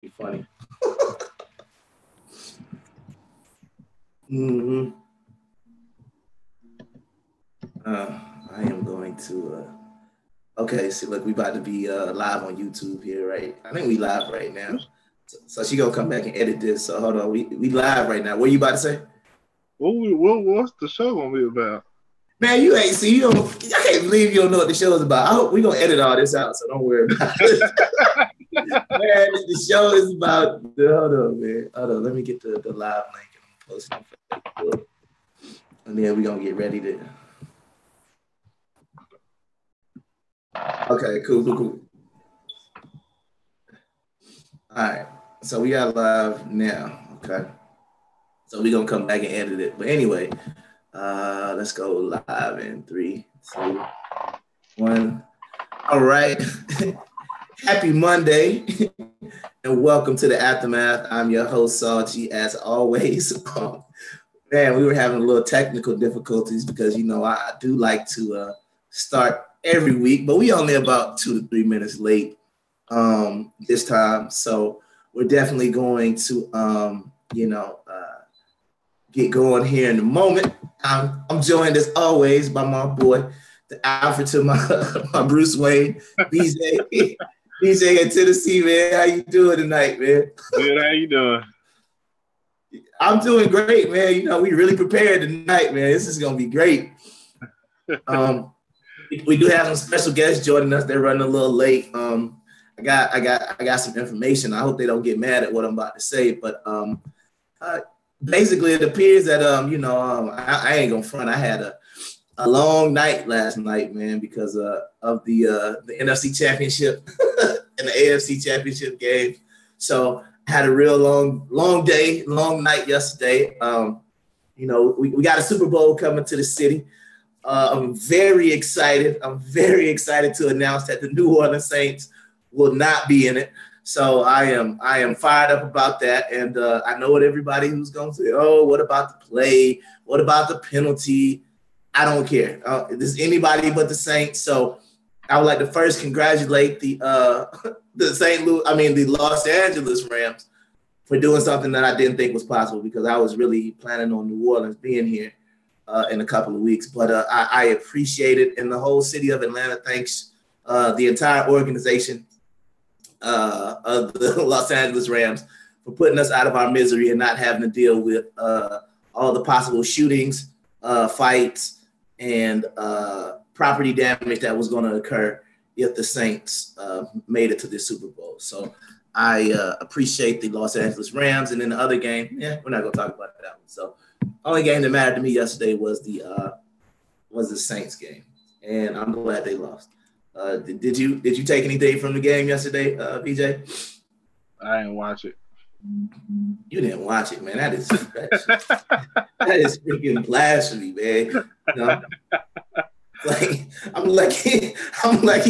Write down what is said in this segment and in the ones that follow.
Be funny. mm-hmm. I am going to. Okay, so look, we about to be live on YouTube here, right? I think we live right now. So she gonna come back and edit this. So hold on, we live right now. What you about to say? What's the show gonna be about? Man, you ain't see you. I can't believe you don't know what the show is about. I hope we gonna edit all this out, so don't worry about it. Man, the show is about. Hold on, man. Hold on. Let me get the live link and post it on Facebook, and then we gonna get ready to. Okay, cool. All right, so we got live now. Okay, so we gonna come back and edit it. But anyway, let's go live in 3, 2, 1. All right. Happy Monday, and welcome to the Aftermath. I'm your host, Salty, as always. Man, we were having a little technical difficulties because, you know, I do like to start every week, but we only about 2 to 3 minutes late this time. So we're definitely going to, get going here in a moment. I'm joined, as always, by my boy, the Alfred to my Bruce Wayne, BJ. BJ in Tennessee, man. How you doing tonight, man? Good, how you doing? I'm doing great, man. You know, we really prepared tonight, man. This is gonna be great. We do have some special guests joining us. They're running a little late. I got some information. I hope they don't get mad at what I'm about to say, but basically it appears that I ain't gonna front. I had a long night last night, man, because of the NFC Championship and the AFC Championship game. So I had a real long day, long night yesterday. We got a Super Bowl coming to the city. I'm very excited. I'm very excited to announce that the New Orleans Saints will not be in it. So I am fired up about that. And I know what everybody who's going to say, oh, what about the play? What about the penalty? I don't care. This is anybody but the Saints. So I would like to first congratulate the Los Angeles Rams for doing something that I didn't think was possible, because I was really planning on New Orleans being here in a couple of weeks. But I appreciate it, and the whole city of Atlanta thanks the entire organization of the Los Angeles Rams for putting us out of our misery and not having to deal with all the possible shootings, fights, and property damage that was going to occur if the Saints made it to the Super Bowl. So I appreciate the Los Angeles Rams. And then the other game, we're not going to talk about that one. So only game that mattered to me yesterday was the Saints game, and I'm glad they lost. Did you take anything from the game yesterday, BJ? I didn't watch it. You didn't watch it, man. That is freaking blasphemy, man. You know? Like, I'm lucky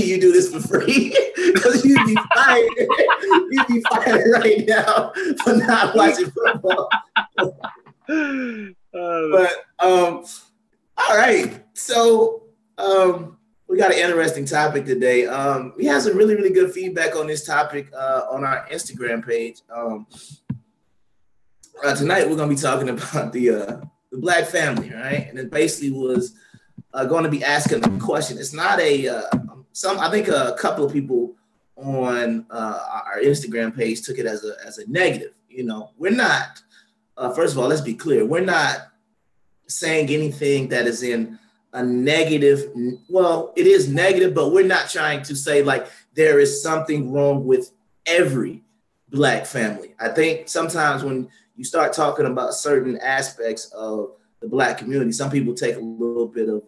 you do this for free, because you'd be fired. You'd be fired right now for not watching football. But all right. So we got an interesting topic today. We had some really, really good feedback on this topic on our Instagram page. Tonight we're gonna be talking about the Black family, right? And it basically was going to be asking a question. It's not I think a couple of people on our Instagram page took it as a negative. You know, we're not. First of all, let's be clear. We're not saying anything that is in a negative. Well, it is negative, but we're not trying to say like there is something wrong with every Black family. I think sometimes when you start talking about certain aspects of the Black community, some people take a little bit of,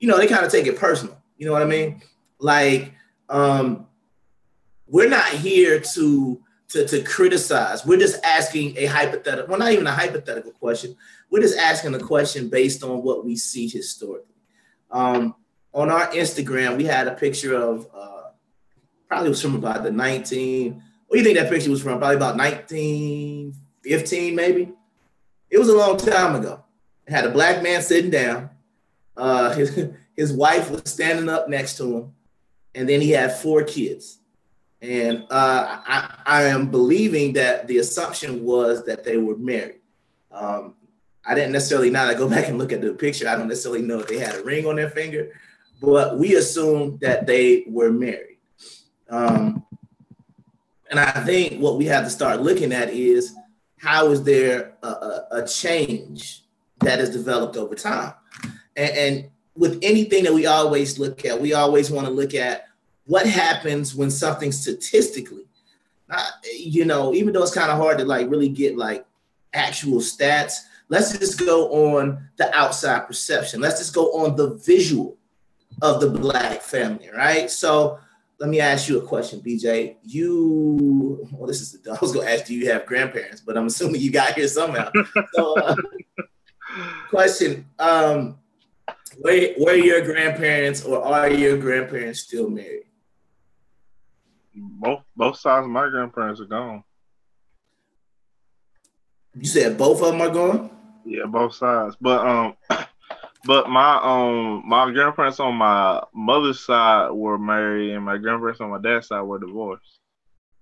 they kind of take it personal. You know what I mean? Like, we're not here to criticize. We're just asking a hypothetical, well, not even a hypothetical question. We're just asking a question based on what we see historically. On our Instagram, we had a picture of, probably was from about the what do you think that picture was from? Probably about 1915, maybe. It was a long time ago. It had a Black man sitting down. His wife was standing up next to him. And then he had 4 kids. And I am believing that the assumption was that they were married. I didn't necessarily, now that I go back and look at the picture, I don't necessarily know if they had a ring on their finger, but we assumed that they were married. And I think what we have to start looking at is how is there a change that is developed over time? And with anything that we always look at, we always want to look at what happens when something statistically, even though it's kind of hard to like really get like actual stats, let's just go on the outside perception. Let's just go on the visual of the Black family, right? So let me ask you a question, BJ. I was going to ask, do you have grandparents? But I'm assuming you got here somehow. So, question, were your grandparents or are your grandparents still married? Both sides of my grandparents are gone. You said both of them are gone? Yeah, both sides. But my grandparents on my mother's side were married, and my grandparents on my dad's side were divorced.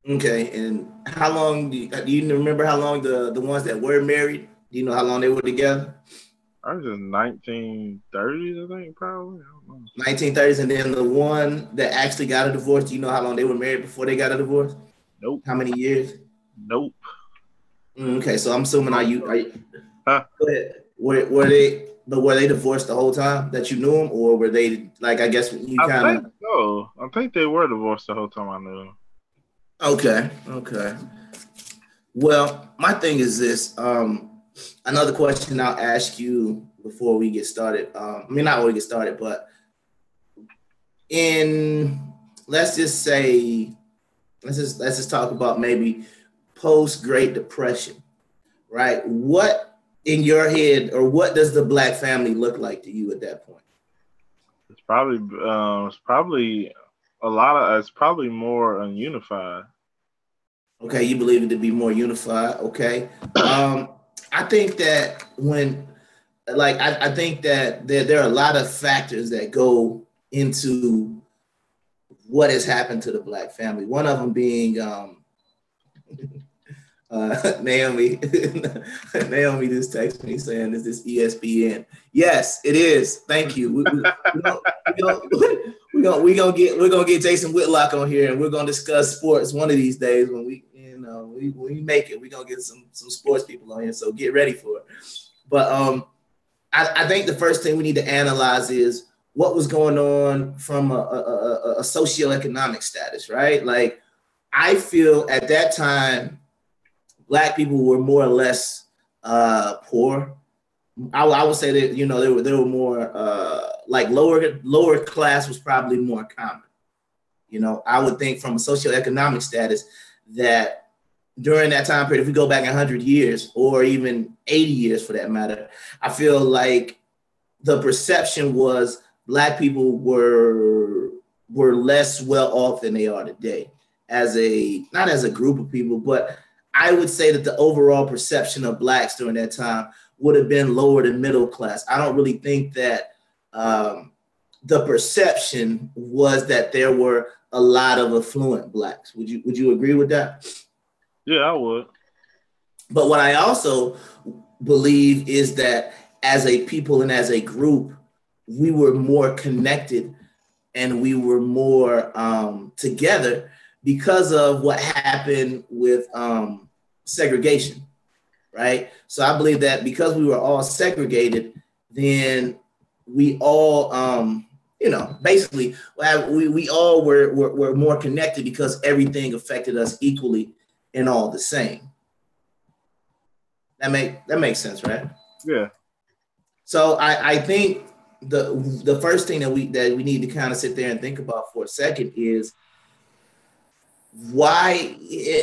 Okay, and how long do you remember how long the ones that were married? Do you know how long they were together? I was in 1930s, I think, probably. I don't know. 1930s, and then the one that actually got a divorce, do you know how long they were married before they got a divorce? Nope. How many years? Nope. Okay, so I'm assuming are you Huh? Go ahead. Were they divorced the whole time that you knew them, or were they like, I guess you kind of? So I think they were divorced the whole time I knew them. Okay. Well, my thing is this. Another question I'll ask you before we get started. Not before we get started, but let's just talk about maybe post Great Depression, right? What in your head, or what does the Black family look like to you at that point? It's probably more ununified. Okay, you believe it to be more unified. Okay. I think that I think that there are a lot of factors that go into what has happened to the Black family. One of them being Naomi. Naomi just texted me saying, "Is this ESPN?" Yes, it is. Thank you. We're gonna get Jason Whitlock on here, and we're gonna discuss sports one of these days when we make it. We're gonna get some sports people on here, so get ready for it. But I think the first thing we need to analyze is what was going on from a socioeconomic status, right? Like, I feel at that time, Black people were more or less poor. I would say that they were more like lower class was probably more common. I would think from a socioeconomic status that during that time period, if we go back 100 years or even 80 years for that matter, I feel like the perception was Black people were less well off than they are today, not as a group of people, but I would say that the overall perception of Blacks during that time would have been lower than middle class. I don't really think that the perception was that there were a lot of affluent Blacks. Would you agree with that? Yeah, I would. But what I also believe is that as a people and as a group, we were more connected and we were more together because of what happened with segregation, right? So I believe that because we were all segregated, then we all, basically we all were more connected because everything affected us equally and all the same. That makes sense, right? Yeah. So I think the first thing that we need to kind of sit there and think about for a second is why,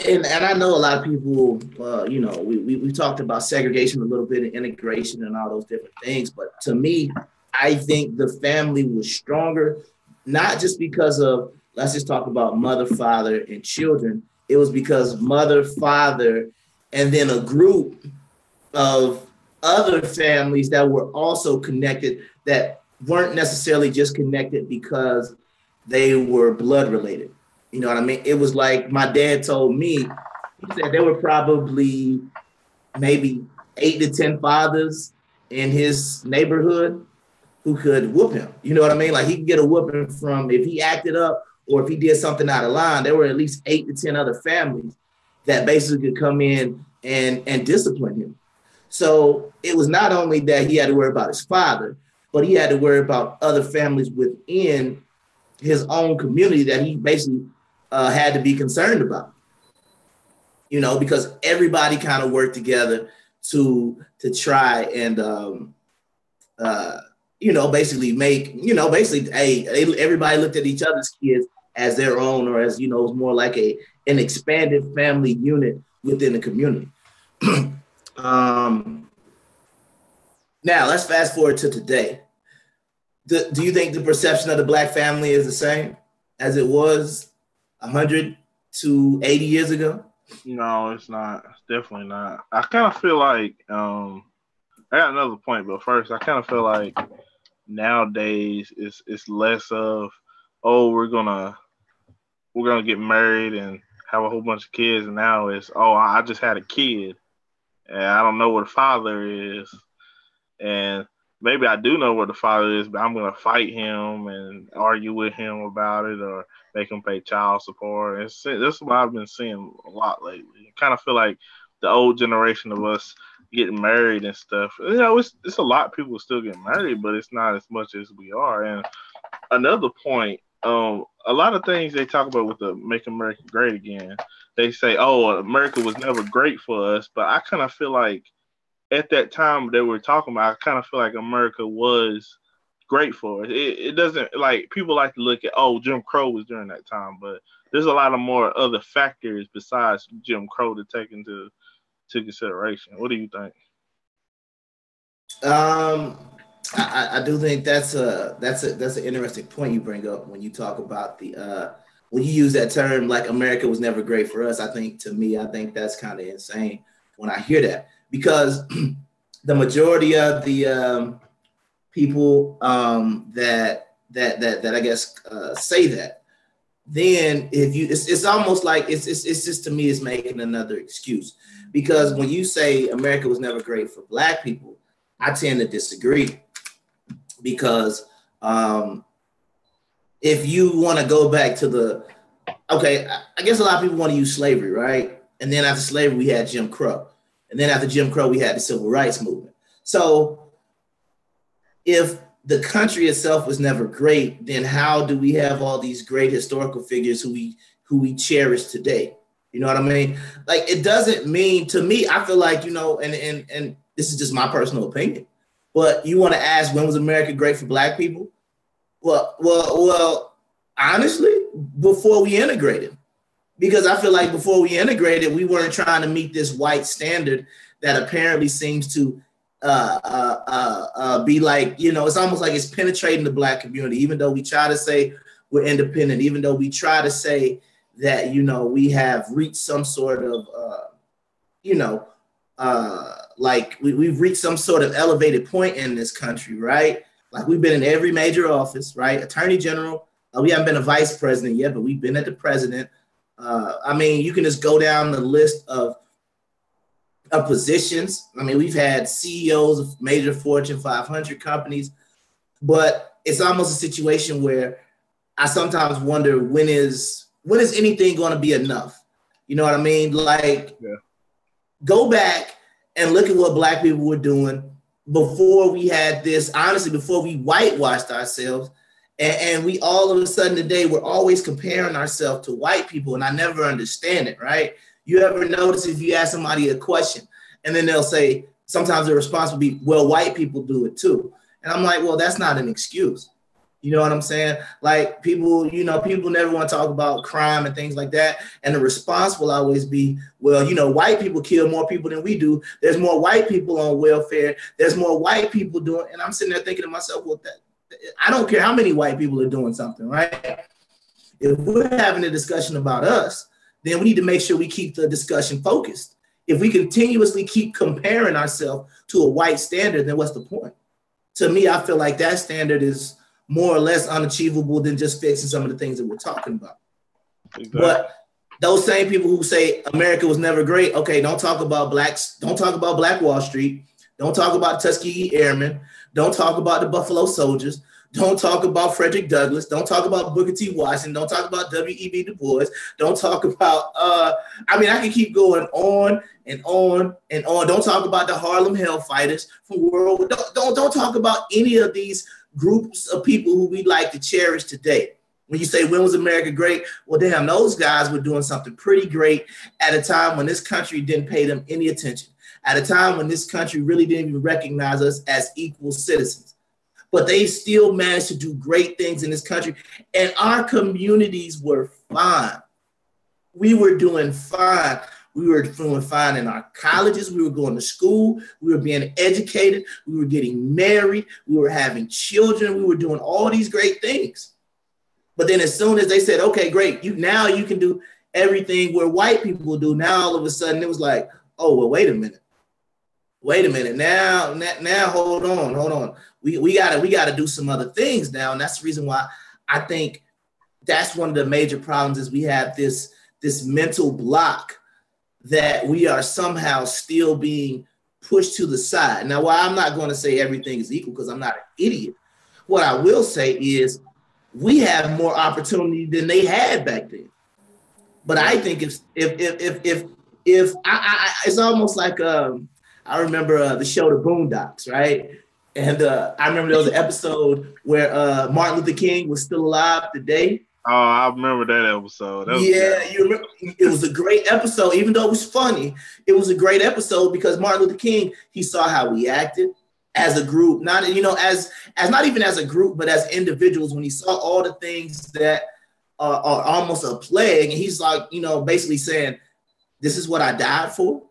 and I know a lot of people, we talked about segregation a little bit and integration and all those different things, but to me, I think the family was stronger, not just because of, let's just talk about mother, father, and children. It was because mother, father, and then a group of other families that were also connected that weren't necessarily just connected because they were blood related. You know what I mean? It was like my dad told me, he said there were probably maybe 8 to 10 fathers in his neighborhood who could whoop him. You know what I mean? Like he could get a whooping from if he acted up or if he did something out of line. There were at least 8 to 10 other families that basically could come in and discipline him. So it was not only that he had to worry about his father, but he had to worry about other families within his own community that he basically had to be concerned about. You know, because everybody kind of worked together to try and you know, basically make, you know, basically, everybody looked at each other's kids as their own, or as, you know, it was more like an expanded family unit within the community. Now let's fast forward to today. Do you think the perception of the Black family is the same as it was 100 to 80 years ago? No, it's not. It's definitely not. I kind of feel like I got another point, but first, I kind of feel like nowadays it's less of, oh, we're gonna get married and have a whole bunch of kids, and now it's, oh, I just had a kid and I don't know what a father is, and maybe I do know what the father is, but I'm gonna fight him and argue with him about it or make him pay child support. That's what I've been seeing a lot lately. I kind of feel like the old generation of us getting married and stuff. You know, it's a lot of people still getting married, but it's not as much as we are. And another point, a lot of things they talk about with the Make America Great Again, they say, oh, America was never great for us, but I kind of feel like at that time that we're talking about, I kind of feel like America was great for us. It doesn't, like, people like to look at, oh, Jim Crow was during that time, but there's a lot of more other factors besides Jim Crow to take into consideration. What do you think? I do think that's an interesting point you bring up when you talk about the when you use that term, like America was never great for us. I think that's kind of insane when I hear that, because the majority of the people that I guess say that, then if you, it's almost like it's just, to me, it's making another excuse. Because when you say America was never great for Black people, I tend to disagree. Because if you want to go back to I guess a lot of people want to use slavery, right? And then after slavery, we had Jim Crow. And then after Jim Crow, we had the Civil Rights Movement. So if the country itself was never great, then how do we have all these great historical figures who we cherish today? You know what I mean? Like, it doesn't mean, to me, I feel like, you know, and this is just my personal opinion, but you want to ask, when was America great for Black people? Well, honestly, before we integrated. Because I feel like before we integrated, we weren't trying to meet this white standard that apparently seems to be like, you know, it's almost like it's penetrating the Black community, even though we try to say we're independent, even though we try to say that, you know, we have reached some sort of, you know, like we've reached some sort of elevated point in this country, right? Like, we've been in every major office, right? Attorney General, we haven't been a vice president yet, but we've been at the president. I mean, you can just go down the list of positions. I mean, we've had CEOs of major Fortune 500 companies, but it's almost a situation where I sometimes wonder, when is anything going to be enough? You know what I mean? Like, yeah. Go back and look at what Black people were doing before we had this, honestly, before we whitewashed ourselves. And we all of a sudden today, we're always comparing ourselves to white people. And I never understand it, right? You ever notice if you ask somebody a question and then they'll say, sometimes the response will be, well, white people do it too. And I'm like, well, that's not an excuse. You know what I'm saying? Like, people, you know, people never want to talk about crime and things like that. And the response will always be, well, you know, white people kill more people than we do. There's more white people on welfare. There's more white people doing. And I'm sitting there thinking to myself, well, I don't care how many white people are doing something, right? If we're having a discussion about us, then we need to make sure we keep the discussion focused. If we continuously keep comparing ourselves to a white standard, then what's the point? To me, I feel like that standard is more or less unachievable than just fixing some of the things that we're talking about. Exactly. But those same people who say America was never great, okay, don't talk about blacks. Don't talk about Black Wall Street. Don't talk about Tuskegee Airmen. Don't talk about the Buffalo Soldiers. Don't talk about Frederick Douglass. Don't talk about Booker T. Washington. Don't talk about W.E.B. Du Bois. Don't talk about, I mean, I can keep going on and on and on. Don't talk about the Harlem Hellfighters from World War. Don't talk about any of these groups of people who we like to cherish today. When you say, when was America great? Well, damn, those guys were doing something pretty great at a time when this country didn't pay them any attention, at a time when this country really didn't even recognize us as equal citizens. But they still managed to do great things in this country. And our communities were fine. We were doing fine. We were doing fine in our colleges. We were going to school. We were being educated. We were getting married. We were having children. We were doing all these great things. But then as soon as they said, okay, great, now you can do everything where white people do, now all of a sudden it was like, oh, well, wait a minute. Now, hold on. We gotta do some other things now. And that's the reason why I think that's one of the major problems is we have this mental block that we are somehow still being pushed to the side. Now, while I'm not going to say everything is equal because I'm not an idiot, what I will say is we have more opportunity than they had back then. But I think if it's almost like I remember the show The Boondocks, right? And I remember there was an episode where Martin Luther King was still alive today. Oh, I remember that episode. You remember? It was a great episode, even though it was funny. It was a great episode because Martin Luther King, he saw how we acted as a group, not as not even as a group, but as individuals. When he saw all the things that are almost a plague, and he's like, basically saying, "This is what I died for.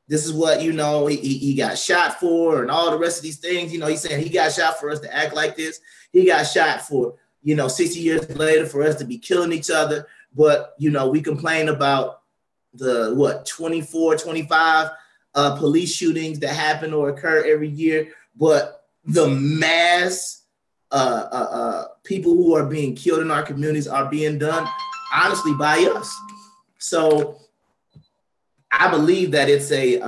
This is what he got shot for, and all the rest of these things." He's saying he got shot for us to act like this. He got shot for 60 years later for us to be killing each other. But we complain about the 24, 25 police shootings that happen or occur every year. But the mass people who are being killed in our communities are being done, honestly, by us. So I believe that it's a,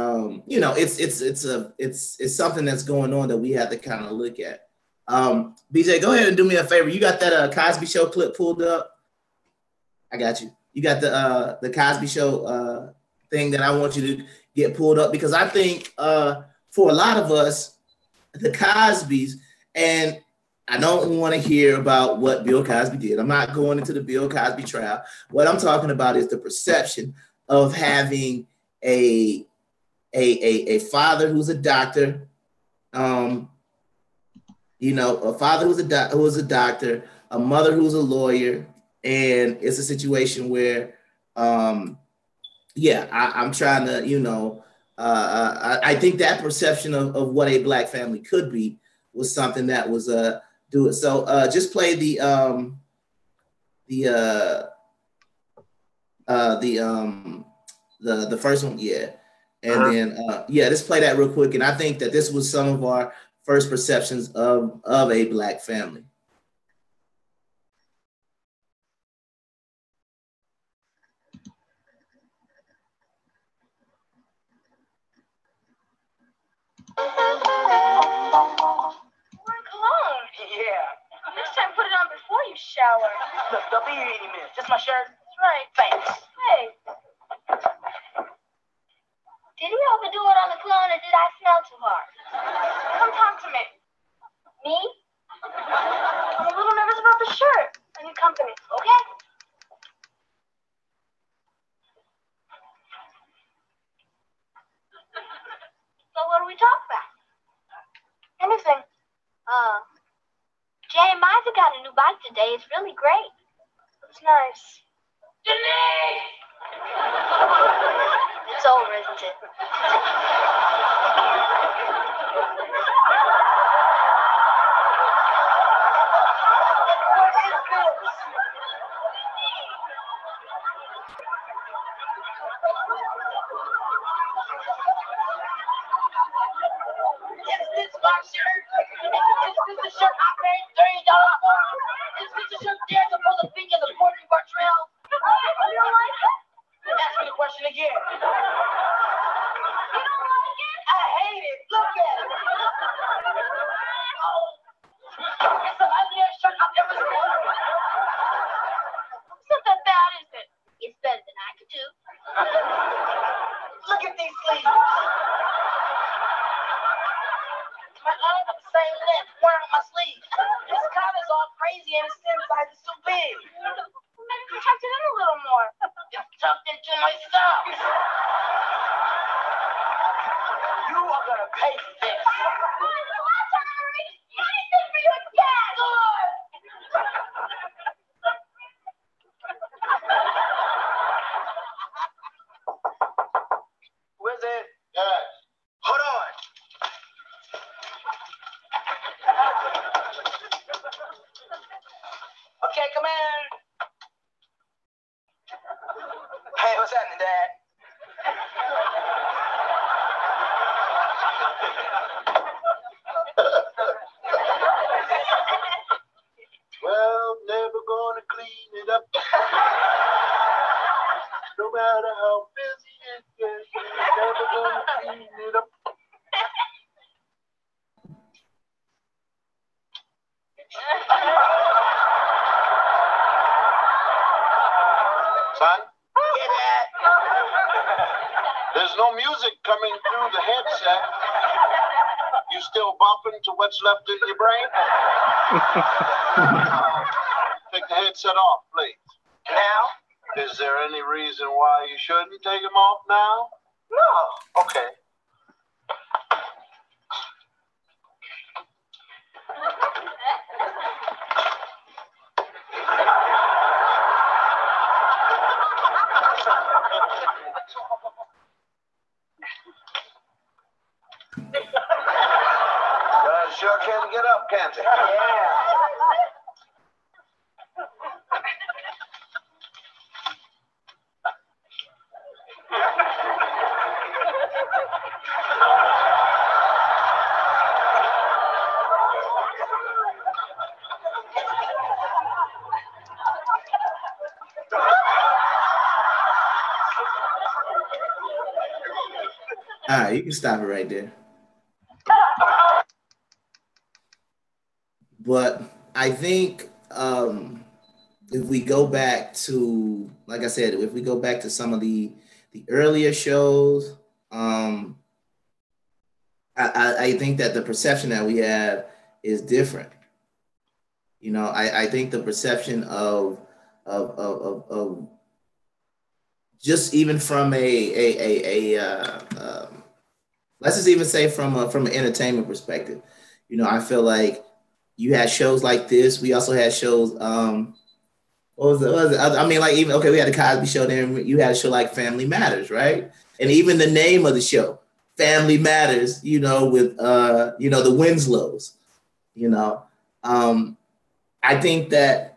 it's something that's going on that we have to kind of look at. BJ, go ahead and do me a favor. You got that Cosby Show clip pulled up? I got you. You got the Cosby Show thing that I want you to get pulled up, because I think for a lot of us, the Cosbys, and I don't want to hear about what Bill Cosby did. I'm not going into the Bill Cosby trial. What I'm talking about is the perception of having a father who's a doctor, a father who's a doctor, a mother who's a lawyer, and it's a situation where, I'm trying to, I think that perception of what a Black family could be was something that was do it. So just play the first one, yeah, and then just play that real quick. And I think that this was some of our first perceptions of a Black family. Yeah. Next time, put it on before you shower. Look, don't be here any minute. Just my shirt. That's right. Thanks. Hey. Did he overdo it on the cologne, or did I smell too hard? Come talk to me. Me? I'm a little nervous about the shirt. I need company. Okay? So what do we talk about? Anything. Jay and Misa got a new bike today. It's really great. It's nice. Denise! It's over, isn't it? What is this? Is this my shirt? Is this the shirt I paid $30 for? Is this the shirt they're supposed to be in the Portland Bar Trail? at these sleeves. My arms are the same length, wearing on my sleeve. This collar's all crazy and it's inside is too big. Maybe you tucked it in a little more. It's tucked into my socks. You are gonna pay for this. Anything for your dad, Lord. Where's it? Yes. Hold on. Okay, come in. Hey, what's happening, Dad? Well, never gonna clean it up. No matter how busy it gets, never gonna clean it up. Son? Yeah, Dad. There's no music coming through the headset. You still bumping to what's left in your brain? Take the headset off, please. Now? Is there any reason why you shouldn't take them off now? No. Okay. Sure can get up, can't they? Yeah. All right, you can stop it right there. But I think if we go back to, like I said, if we go back to some of the earlier shows, I think that the perception that we have is different. You know, I think the perception of just even from let's just even say from an entertainment perspective, you know, I feel like you had shows like this. We also had shows. What was it? I mean, like even we had the Cosby Show. Then you had a show like Family Matters, right? And even the name of the show, Family Matters. You know, with the Winslows. You know, I think that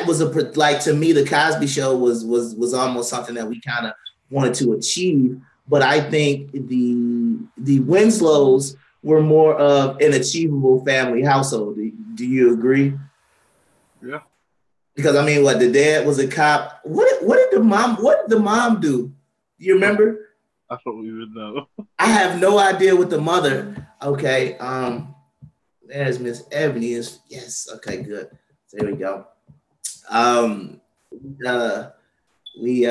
was to me, the Cosby Show was almost something that we kind of wanted to achieve. But I think the Winslows were more of an achievable family household. Do you agree? Yeah. Because I mean, what, the dad was a cop. What did the mom do? Do you remember? I don't even know. I have no idea what the mother. Okay. There's Miss Ebony. Yes. Okay. Good. There we go. We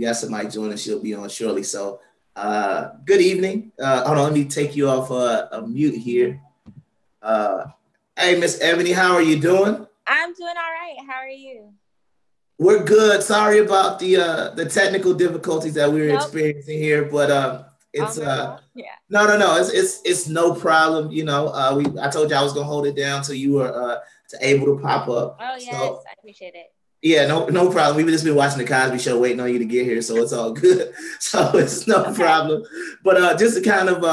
got somebody joining. She'll be on shortly. So. Good evening. Hold on, let me take you off a mute here. Hey, Miss Ebony, how are you doing? I'm doing all right. How are you? We're good. Sorry about the technical difficulties that we're experiencing here, but it's yeah. No. It's no problem. You know, I told you I was gonna hold it down till you were able to pop up. Oh yes, so, I appreciate it. Yeah, no problem. We've just been watching the Cosby Show, waiting on you to get here, so it's all good. So it's no problem. But just to kind of,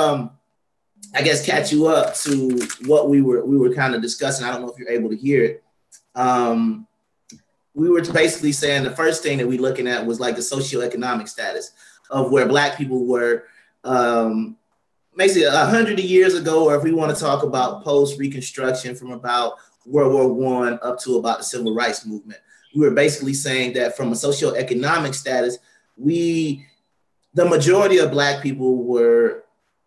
I guess, catch you up to what we were kind of discussing. I don't know if you're able to hear it. We were basically saying the first thing that we're looking at was like the socioeconomic status of where Black people were, basically 100 years ago, or if we want to talk about post-Reconstruction from about World War I up to about the Civil Rights Movement. We were basically saying that from a socioeconomic status, the majority of Black people were,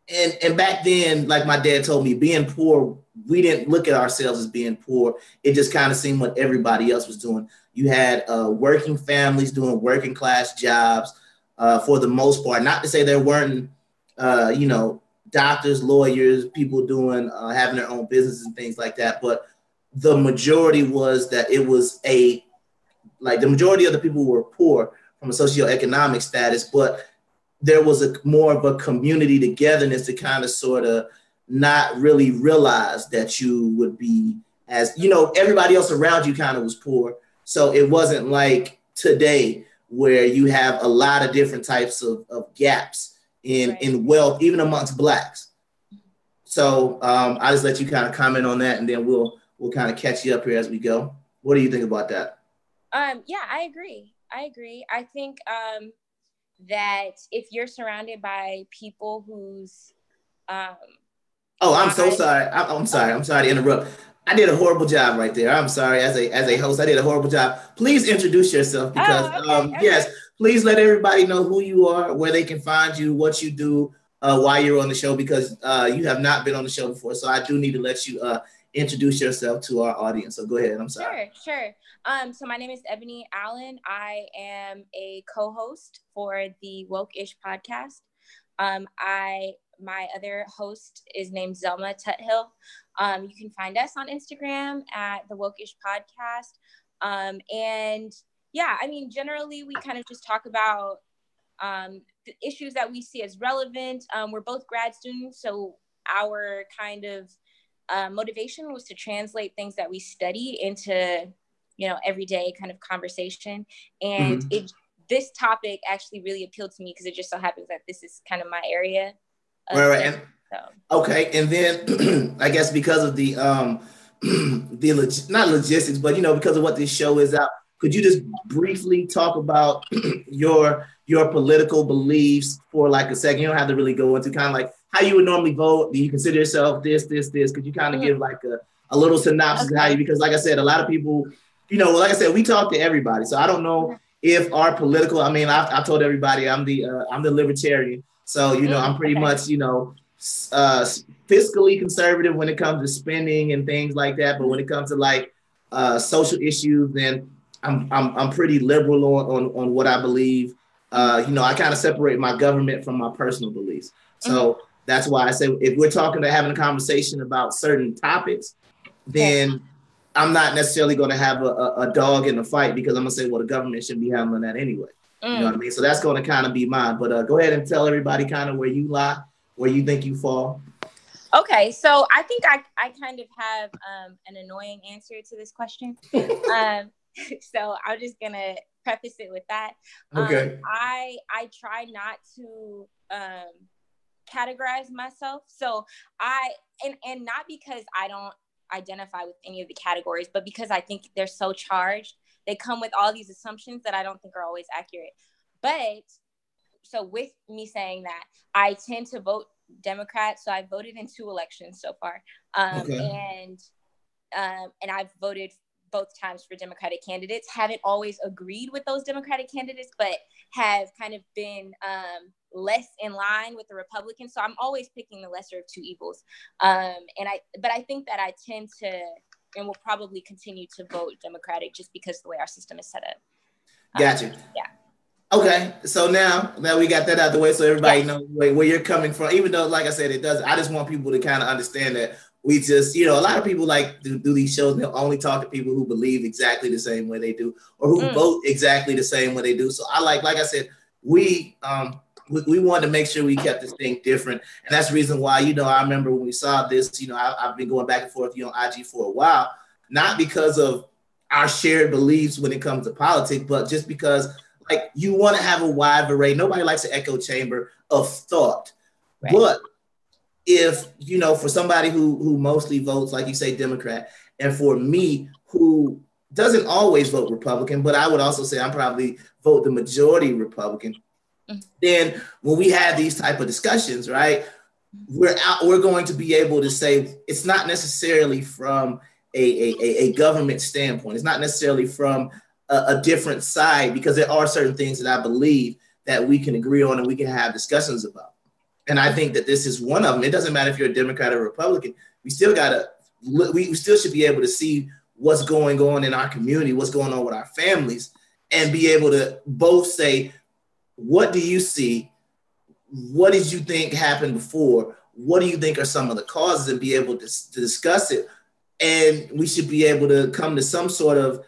and back then, like my dad told me, being poor, we didn't look at ourselves as being poor. It just kind of seemed what everybody else was doing. You had working families doing working class jobs. for the most part. Not to say there weren't, doctors, lawyers, people doing, having their own business and things like that. But the majority was that it was the majority of the people were poor from a socioeconomic status, but there was more of a community togetherness to kind of sort of not really realize that you would be everybody else around you kind of was poor. So it wasn't like today where you have a lot of different types of gaps in wealth, even amongst Blacks. So I just let you kind of comment on that, and then we'll kind of catch you up here as we go. What do you think about that? Yeah, I agree. I think that if you're surrounded by people whose I'm so sorry. I'm sorry. I'm sorry to interrupt. I did a horrible job right there. I'm sorry. As a host, I did a horrible job. Please introduce yourself because, yes, please let everybody know who you are, where they can find you, what you do while you're on the show, because you have not been on the show before. So I do need to let you introduce yourself to our audience. So go ahead. I'm sorry. Sure. So my name is Ebony Allen. I am a co-host for the Woke-ish podcast. My other host is named Zelma Tuthill. You can find us on Instagram at the Woke-ish podcast. And yeah, I mean, generally we kind of just talk about the issues that we see as relevant. We're both grad students, so our kind of motivation was to translate things that we study into, everyday kind of conversation. And this topic actually really appealed to me because it just so happens that this is kind of my area. Right. Okay. And then I guess because of the not logistics, but because of what this show is out, could you just briefly talk about your political beliefs for like a second? You don't have to really go into kind of like how you would normally vote. Do you consider yourself this? Could you kind of give like a little synopsis of how you, because like I said, a lot of people, like I said, we talk to everybody. So I don't know if our political, I told everybody I'm the libertarian. So, I'm pretty much, fiscally conservative when it comes to spending and things like that. But when it comes to like social issues, then I'm pretty liberal on what I believe. I kind of separate my government from my personal beliefs. So that's why I say if we're having a conversation about certain topics, then I'm not necessarily going to have a dog in the fight because I'm going to say, well, the government shouldn't be handling that anyway. You know what I mean? So that's going to kind of be mine. But go ahead and tell everybody kind of where you lie, where you think you fall. Okay, so I think I kind of have an annoying answer to this question. So I'm just going to preface it with that. Okay. I try not to categorize myself. So and not because I don't identify with any of the categories, but because I think they're so charged. They come with all these assumptions that I don't think are always accurate. But so with me saying that, I tend to vote Democrat. So I voted in 2 elections so far. And I've voted both times for Democratic candidates. Haven't always agreed with those Democratic candidates, but have kind of been less in line with the Republicans. So I'm always picking the lesser of 2 evils. But I think that I tend to, and will probably continue to vote Democratic just because of the way our system is set up. Gotcha. Yeah. Okay. So now we got that out of the way so everybody knows where you're coming from, even though, like I said, I just want people to kind of understand that we just, a lot of people like do these shows. They'll only talk to people who believe exactly the same way they do or who vote exactly the same way they do. So I like I said, we wanted to make sure we kept this thing different. And that's the reason why, I remember when we saw this, I've been going back and forth on IG for a while, not because of our shared beliefs when it comes to politics, but just because you want to have a wide array. Nobody likes an echo chamber of thought. Right. But if, for somebody who mostly votes, like you say, Democrat, and for me, who doesn't always vote Republican, but I would also say I'm probably vote the majority Republican, then when we have these type of discussions, right, we're going to be able to say it's not necessarily from a government standpoint. It's not necessarily from a different side, because there are certain things that I believe that we can agree on and we can have discussions about. And I think that this is one of them. It doesn't matter if you're a Democrat or Republican. We still should be able to see what's going on in our community, what's going on with our families, and be able to both say, what do you see? What did you think happened before? What do you think are some of the causes, and be able to discuss it? And we should be able to come to some sort of,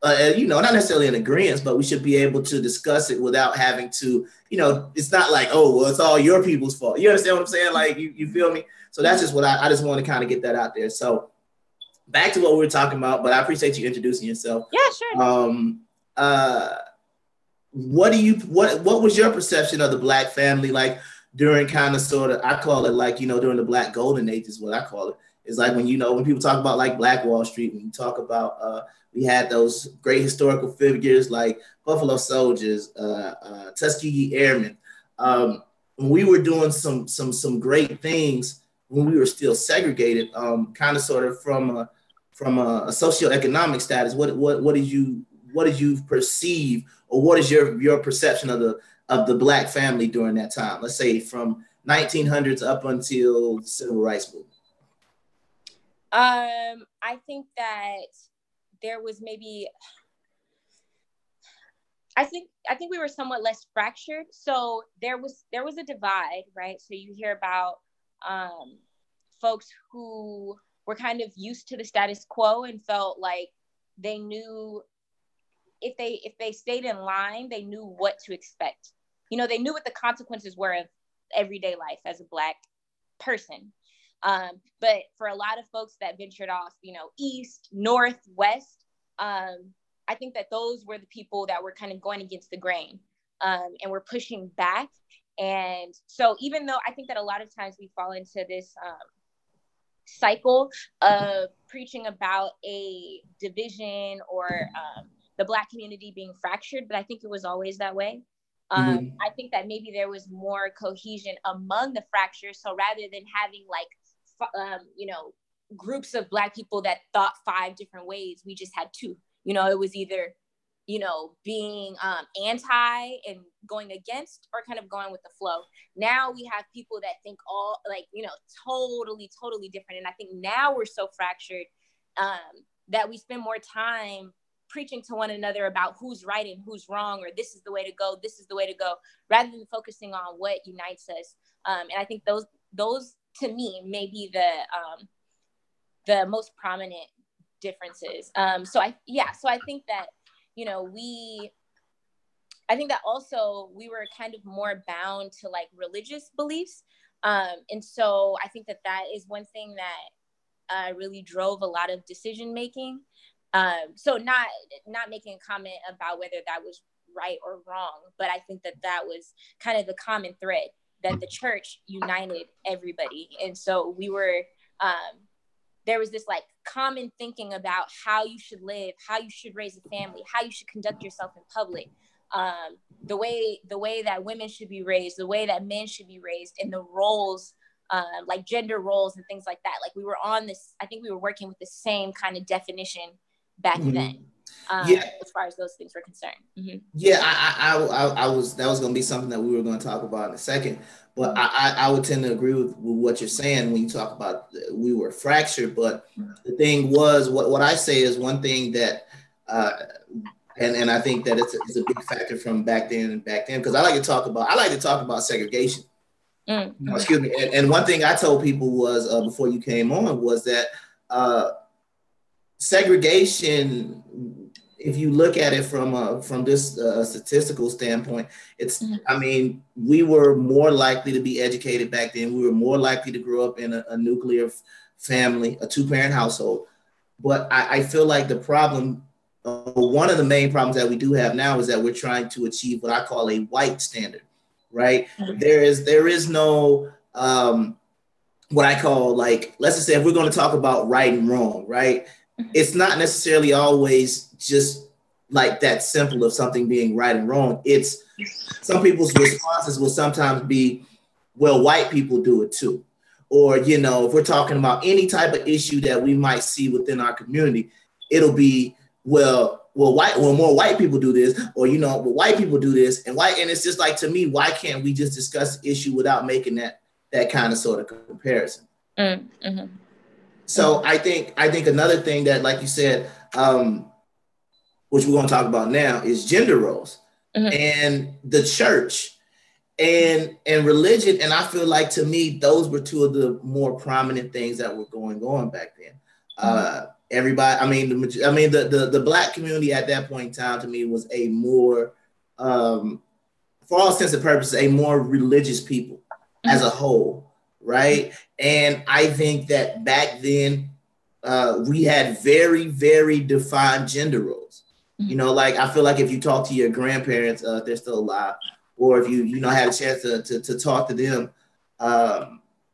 not necessarily an agreement, but we should be able to discuss it without having to, it's not like, oh, well, it's all your people's fault. You understand what I'm saying? Like, you feel me? So that's just what I just want to kind of get that out there. So back to what we were talking about, but I appreciate you introducing yourself. Yeah, sure. What was your perception of the Black family like during kind of sort of, I call it like, during the Black golden age is what I call it. It's like when people talk about like Black Wall Street, when you talk about, we had those great historical figures like Buffalo Soldiers, Tuskegee Airmen. When we were doing some great things when we were still segregated, kind of sort of from a socioeconomic status. What did you perceive, or what is your perception of the Black family during that time? Let's say from 1900s up until the Civil Rights Movement. I think that there was maybe, I think we were somewhat less fractured. So there was a divide, right? So you hear about folks who were kind of used to the status quo and felt like they knew if they stayed in line, they knew what to expect. They knew what the consequences were of everyday life as a Black person. But for a lot of folks that ventured off, east, north, west, I think that those were the people that were kind of going against the grain, and were pushing back. And so even though I think that a lot of times we fall into this cycle of preaching about a division or the Black community being fractured, but I think it was always that way. I think that maybe there was more cohesion among the fractures. So rather than having like, groups of Black people that thought 5 different ways, we just had 2. It was either, being anti and going against, or kind of going with the flow. Now we have people that think all like, totally different. And I think now we're so fractured that we spend more time preaching to one another about who's right and who's wrong, or this is the way to go, rather than focusing on what unites us. And I think those to me may be the most prominent differences. So I think that, I think that also we were kind of more bound to like religious beliefs. And so I think that is one thing that really drove a lot of decision making. So not making a comment about whether that was right or wrong, but I think that was kind of the common thread, that the church united everybody. And so we were, there was this like common thinking about how you should live, how you should raise a family, how you should conduct yourself in public, the way that women should be raised, the way that men should be raised, and the roles, like gender roles and things like that. Like we were I think we were working with the same kind of definition back then. As far as those things were concerned. I was, that was going to be something that we were going to talk about in a second, but I would tend to agree with what you're saying when you talk about we were fractured. But the thing was, what I say is one thing that and I think that it's a big factor from back then, because I like to talk about segregation. Excuse me. And one thing I told people was before you came on was that segregation, if you look at it from this statistical standpoint, it's, I mean, we were more likely to be educated back then. We were more likely to grow up in a nuclear family, a 2-parent household. But I feel like the problem, one of the main problems that we do have now is that we're trying to achieve what I call a white standard, right? There is no, what I call, like, let's just say if we're going to talk about right and wrong, right? It's not necessarily always just like that simple of something being right and wrong. It's some people's responses will sometimes be, well, white people do it too. Or, you know, if we're talking about any type of issue that we might see within our community, it'll be, well, more white people do this, or, you know, well, white people do this, and it's just like, to me, why can't we just discuss the issue without making that kind of sort of comparison? So I think another thing that, like you said, which we're going to talk about now, is gender roles. and the church and religion. And I feel like, to me, those were two of the more prominent things that were going on back then. Everybody, the Black community at that point in time, to me, was a more, for all intents and purposes, a more religious people as a whole, right? And I think that back then, we had very, very defined gender roles. You know, like, I feel like if you talk to your grandparents, if they're still alive, or if you had a chance to talk to them,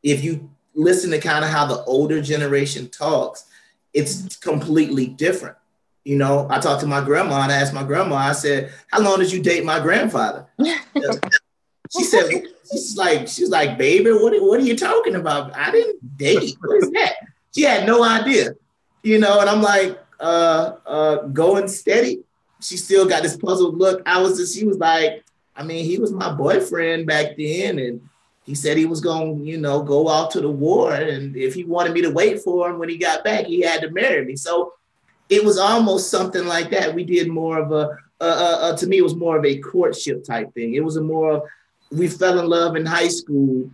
if you listen to kind of how the older generation talks, it's completely different. You know, I talked to my grandma and I asked my grandma, I said, "How long did you date my grandfather?" She said, she's like, "Baby, what are you talking about? I didn't date. What is that?" She had no idea, you know, and I'm like, going steady. She still got this puzzled look. She was like, "I mean, he was my boyfriend back then, and he said he was going to, go off to the war. And if he wanted me to wait for him when he got back, he had to marry me." So it was almost something like that. We did more of to me, it was more of a courtship type thing. It was we fell in love in high school,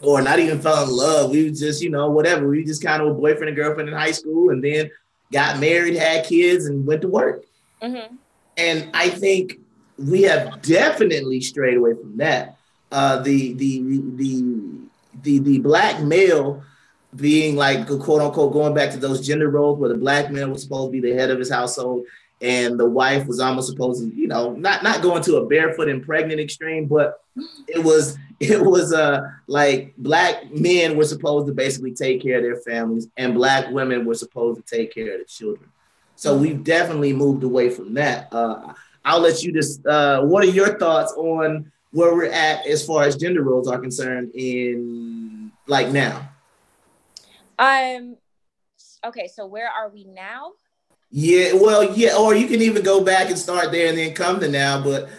or not even fell in love. We was just, whatever. We just kind of were boyfriend and girlfriend in high school, and then got married, had kids, and went to work. And I think we have definitely strayed away from that. The Black male being, like, quote unquote, going back to those gender roles where the Black man was supposed to be the head of his household and the wife was almost supposed to, not going to a barefoot and pregnant extreme, but it was like Black men were supposed to basically take care of their families and Black women were supposed to take care of the children. So we've definitely moved away from that. I'll let you just, what are your thoughts on where we're at as far as gender roles are concerned in, like, now? Okay, so where are we now? Yeah, well, yeah, or you can even go back and start there and then come to now. But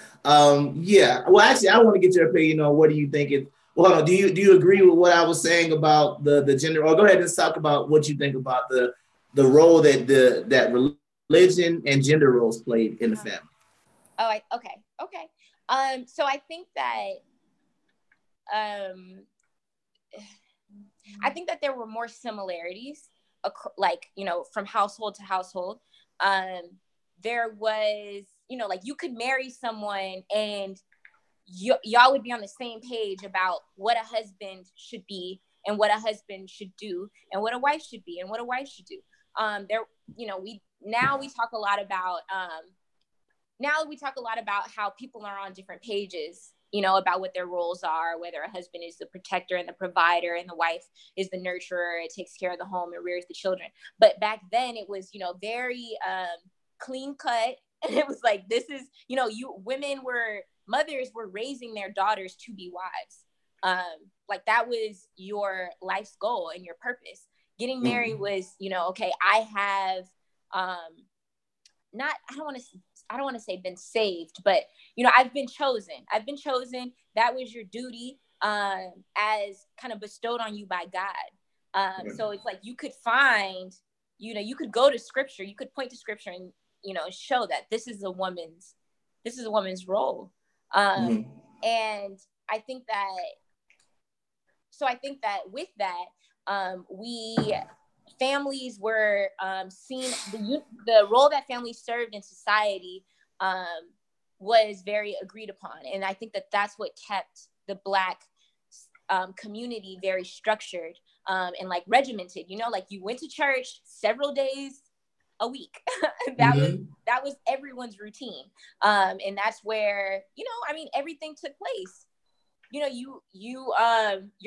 yeah, well, actually, I want to get your opinion on what do you think it. Well, do you agree with what I was saying about the gender? Or go ahead and talk about what you think about the role that religion and gender roles played in the family. Oh, okay. So I think that there were more similarities, like, from household to household. There was, like, you could marry someone and y'all would be on the same page about what a husband should be and what a husband should do and what a wife should be and what a wife should do. We talk a lot about how people are on different pages, about what their roles are, whether a husband is the protector and the provider and the wife is the nurturer, it takes care of the home and rears the children. But back then it was, very clean cut. And it was like, this is, mothers were raising their daughters to be wives. Like, that was your life's goal and your purpose. Getting married was, okay, I have, I don't want to say been saved, but, I've been chosen. That was your duty, as kind of bestowed on you by God. So it's like, you could find, you could go to scripture, you could point to scripture and, show that this is a woman's role. And I think that with that, families were seen, the role that families served in society was very agreed upon. And I think that that's what kept the Black community very structured and, like, regimented, like, you went to church several days a week. That was everyone's routine. And that's where, everything took place. Your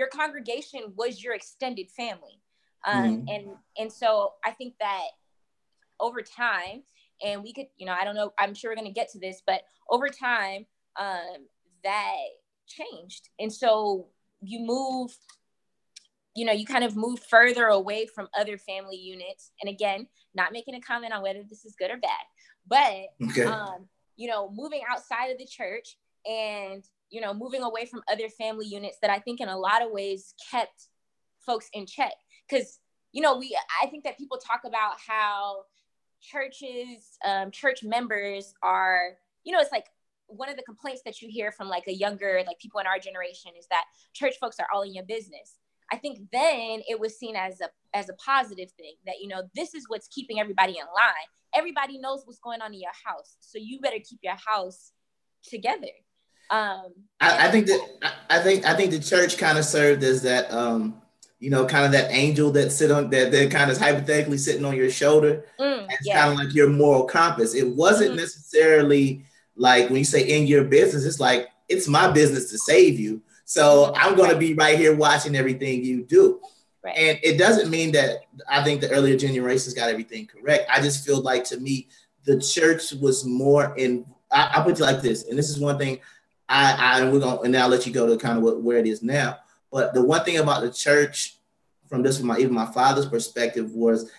congregation was your extended family. And so I think that over time, and we could, I don't know, I'm sure we're going to get to this, but over time, that changed. And so you kind of move further away from other family units. And again, not making a comment on whether this is good or bad, but, okay. Moving outside of the church and, moving away from other family units that I think in a lot of ways kept folks in check. Because, I think that people talk about how churches, church members are, it's like one of the complaints that you hear from like a younger, like people in our generation, is that church folks are all in your business. I think then it was seen as a positive thing, that, you know, this is what's keeping everybody in line. Everybody knows what's going on in your house, so you better keep your house together. I think the church kind of served as that, you know, kind of that angel that that kind of hypothetically sitting on your shoulder. It's kind of like your moral compass. It wasn't necessarily like when you say in your business, it's like, it's my business to save you. So I'm going to be right here watching everything you do. Right. And it doesn't mean that I think the earlier generations got everything correct. I just feel like, to me, the church was more in, I'll put it like this. And this is one thing and I'll let you go to kind of where it is now. But the one thing about the church, from even my father's perspective, was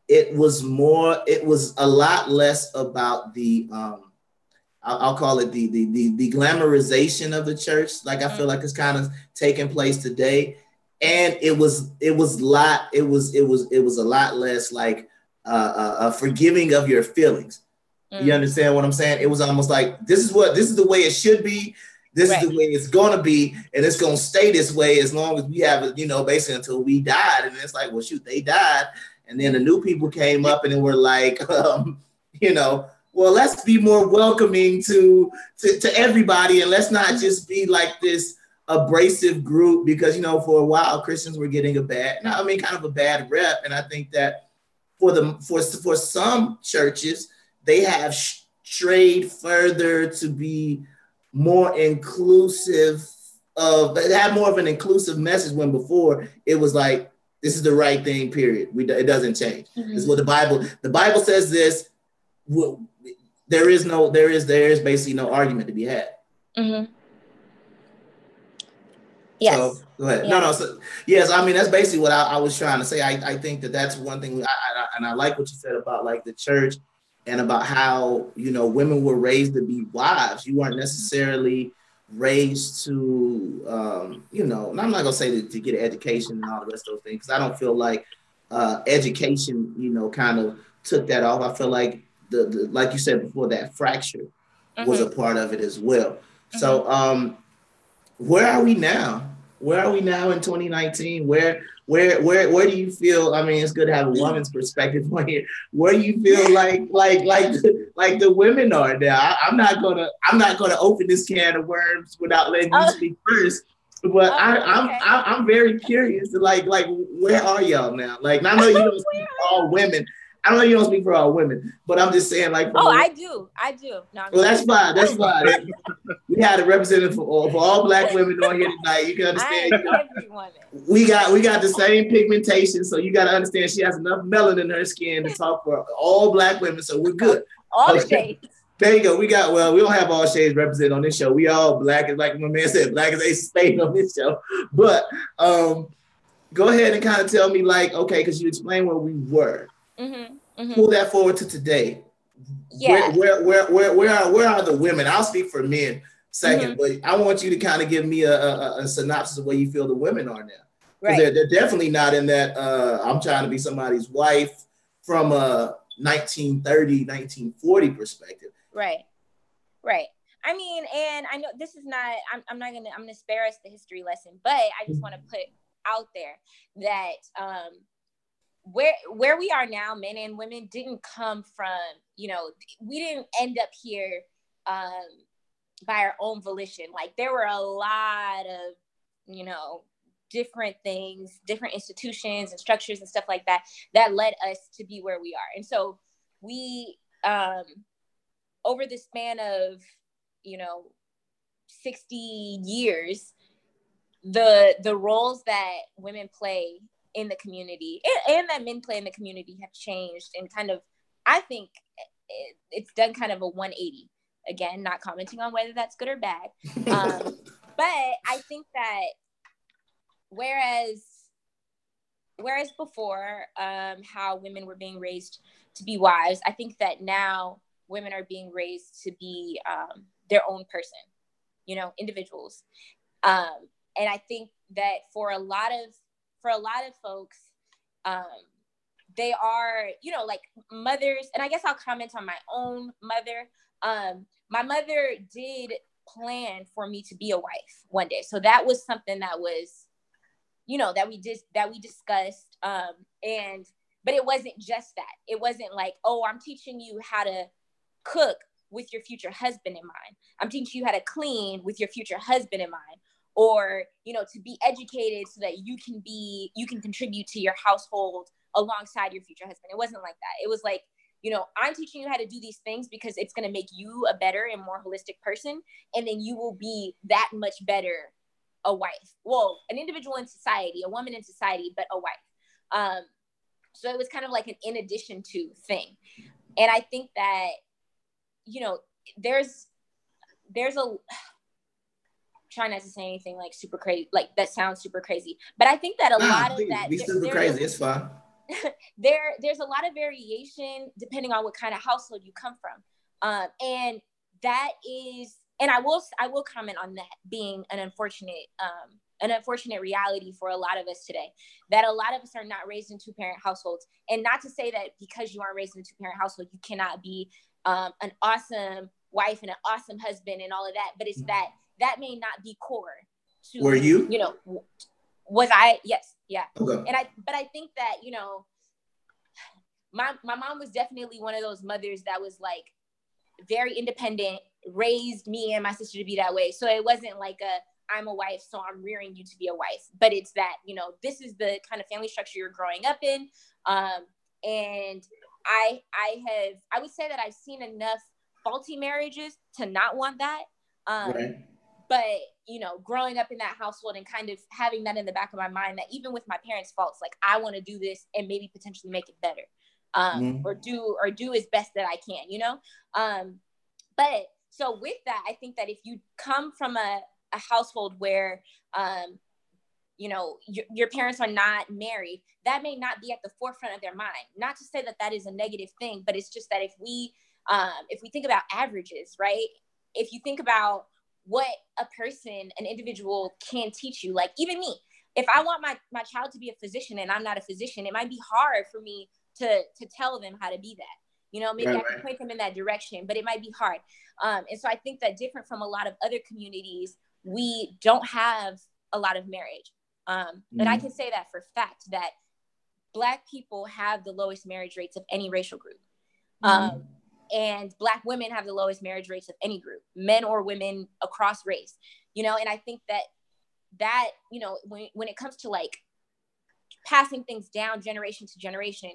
it was a lot less about the, I'll call it the glamorization of the church. Like, I feel like it's kind of taking place today. And it was a lot less like forgiving of your feelings. You understand what I'm saying? It was almost like, this is the way it should be. This is the way it's going to be. And it's going to stay this way as long as we have it, you know, basically until we died. And it's like, well, shoot, they died. And then the new people came up and then were like, you know, well, let's be more welcoming to everybody. And let's not just be like this abrasive group, because, you know, for a while Christians were getting kind of a bad rep. And I think that for some churches, they have strayed further to be more inclusive they have more of an inclusive message, when before it was like, this is the right thing, period. It doesn't change. This is what the Bible says. This, there is basically no argument to be had. Yes. So go ahead. Yeah. No. So, yes, I mean, that's basically what I was trying to say. I think that's one thing, and I like what you said about like the church and about how, you know, women were raised to be wives. You weren't necessarily raised to, you know, and I'm not gonna say to get an education and all the rest of those things, because I don't feel like education, you know, kind of took that off. I feel like the like you said before, that fracture was a part of it as well. So where are we now? Where are we now in 2019? Where do you feel? I mean, it's good to have a woman's perspective on here. Where do you feel like the women are now? I'm not gonna open this can of worms without letting you speak first. But I'm very curious. Like where are y'all now? Like, I know you don't speak for all women. I know you don't speak for all women, but I'm just saying, like. I do. No, well, that's fine. That's fine. We had a representative for all Black women on here tonight. You can understand. Every woman. We got the same pigmentation, so you got to understand she has enough melanin in her skin to talk for all Black women, so we're good. All shades. There you go. We don't have all shades represented on this show. We all Black, like my man said, Black as Ace of Spades on this show. But go ahead and kind of tell me, like, okay, because you explained where we were. Pull that forward to today. Yeah. Where are the women? I'll speak for men second, but I want you to kind of give me a synopsis of where you feel the women are now. Right. They're definitely not in that I'm trying to be somebody's wife from a 1930, 1940 perspective. Right. I mean, and I know this is not, I'm gonna spare us the history lesson, but I just want to put out there that where we are now, men and women, didn't come from, you know, we didn't end up here by our own volition. Like, there were a lot of, you know, different things, different institutions and structures and stuff like that led us to be where we are. And so we, over the span of, you know, 60 years, the roles that women play in the community and that men play in the community have changed, and kind of, I think it's done kind of a 180. Again, not commenting on whether that's good or bad. But I think that whereas before, how women were being raised to be wives, I think that now women are being raised to be their own person, you know, individuals. And I think that for a lot of folks, they are, you know, like mothers, and I guess I'll comment on my own mother. My mother did plan for me to be a wife one day. So that was something that was, that we discussed. But it wasn't just that. It wasn't like, oh, I'm teaching you how to cook with your future husband in mind. I'm teaching you how to clean with your future husband in mind. Or, to be educated so that you can contribute to your household alongside your future husband. It wasn't like that. It was like, I'm teaching you how to do these things because it's going to make you a better and more holistic person. And then you will be that much better a wife. Well, an individual in society, a woman in society, but a wife. So it was kind of like an in addition to thing. And I think that, there's trying not to say anything like super crazy, like that sounds super crazy. But I think that a lot of that. Be super crazy. It's fine. There's a lot of variation depending on what kind of household you come from. And that is, and I will comment on that being an unfortunate reality for a lot of us today, that a lot of us are not raised in 2-parent households. And not to say that because you aren't raised in a 2-parent household, you cannot be an awesome wife and an awesome husband and all of that. But it's that may not be core to, were you? Was I? Yes. Yeah. Okay. But I think that, my mom was definitely one of those mothers that was like very independent, raised me and my sister to be that way. So it wasn't like I'm a wife, so I'm rearing you to be a wife, but it's that, this is the kind of family structure you're growing up in. And I would say that I've seen enough faulty marriages to not want that. Right. But, growing up in that household and kind of having that in the back of my mind that even with my parents' faults, like I want to do this and maybe potentially make it better, or do as best that I can, But so with that, I think that if you come from a household where, your parents are not married, that may not be at the forefront of their mind. Not to say that that is a negative thing, but it's just that if we think about averages, right? If you think about what an individual can teach you, like even me, if I want my child to be a physician and I'm not a physician, it might be hard for me to tell them how to be that. Maybe I can point them in that direction, but it might be hard. And so I think that different from a lot of other communities, we don't have a lot of marriage. And I can say that for fact that Black people have the lowest marriage rates of any racial group. And Black women have the lowest marriage rates of any group, men or women across race, and I think that when it comes to like passing things down generation to generation,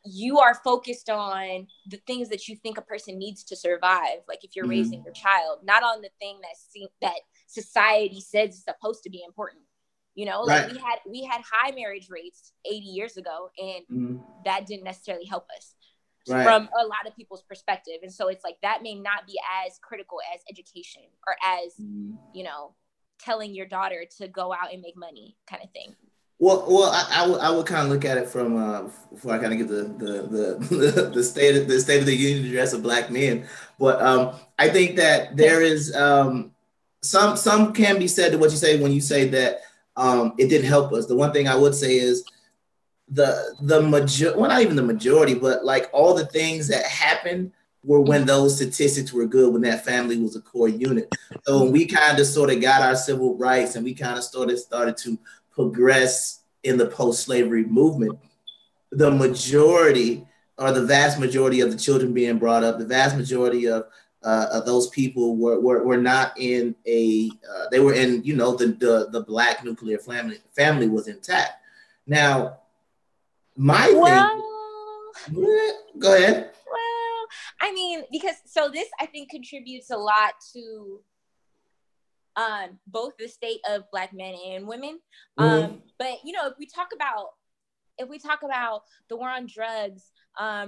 you are focused on the things that you think a person needs to survive. Like if you're raising your child, not on the thing that society says is supposed to be important. Like we had high marriage rates 80 years ago, and that didn't necessarily help us. From a lot of people's perspective. And so it's like, that may not be as critical as education or as, telling your daughter to go out and make money kind of thing. Well, I would kind of look at it from before I kind of get the state of the union address of Black men. But I think that there is some can be said to what you say when you say that it didn't help us. The one thing I would say is not even the majority, but like all the things that happened were when those statistics were good, when that family was a core unit. So when we kind of sort of got our civil rights and we kind of started to progress in the post-slavery movement, the majority or the vast majority of the children being brought up, the vast majority of those people were not in they were in, the Black nuclear family was intact. Now, go ahead. Well, I mean, because so this I think contributes a lot to both the state of Black men and women. But if we talk about the war on drugs,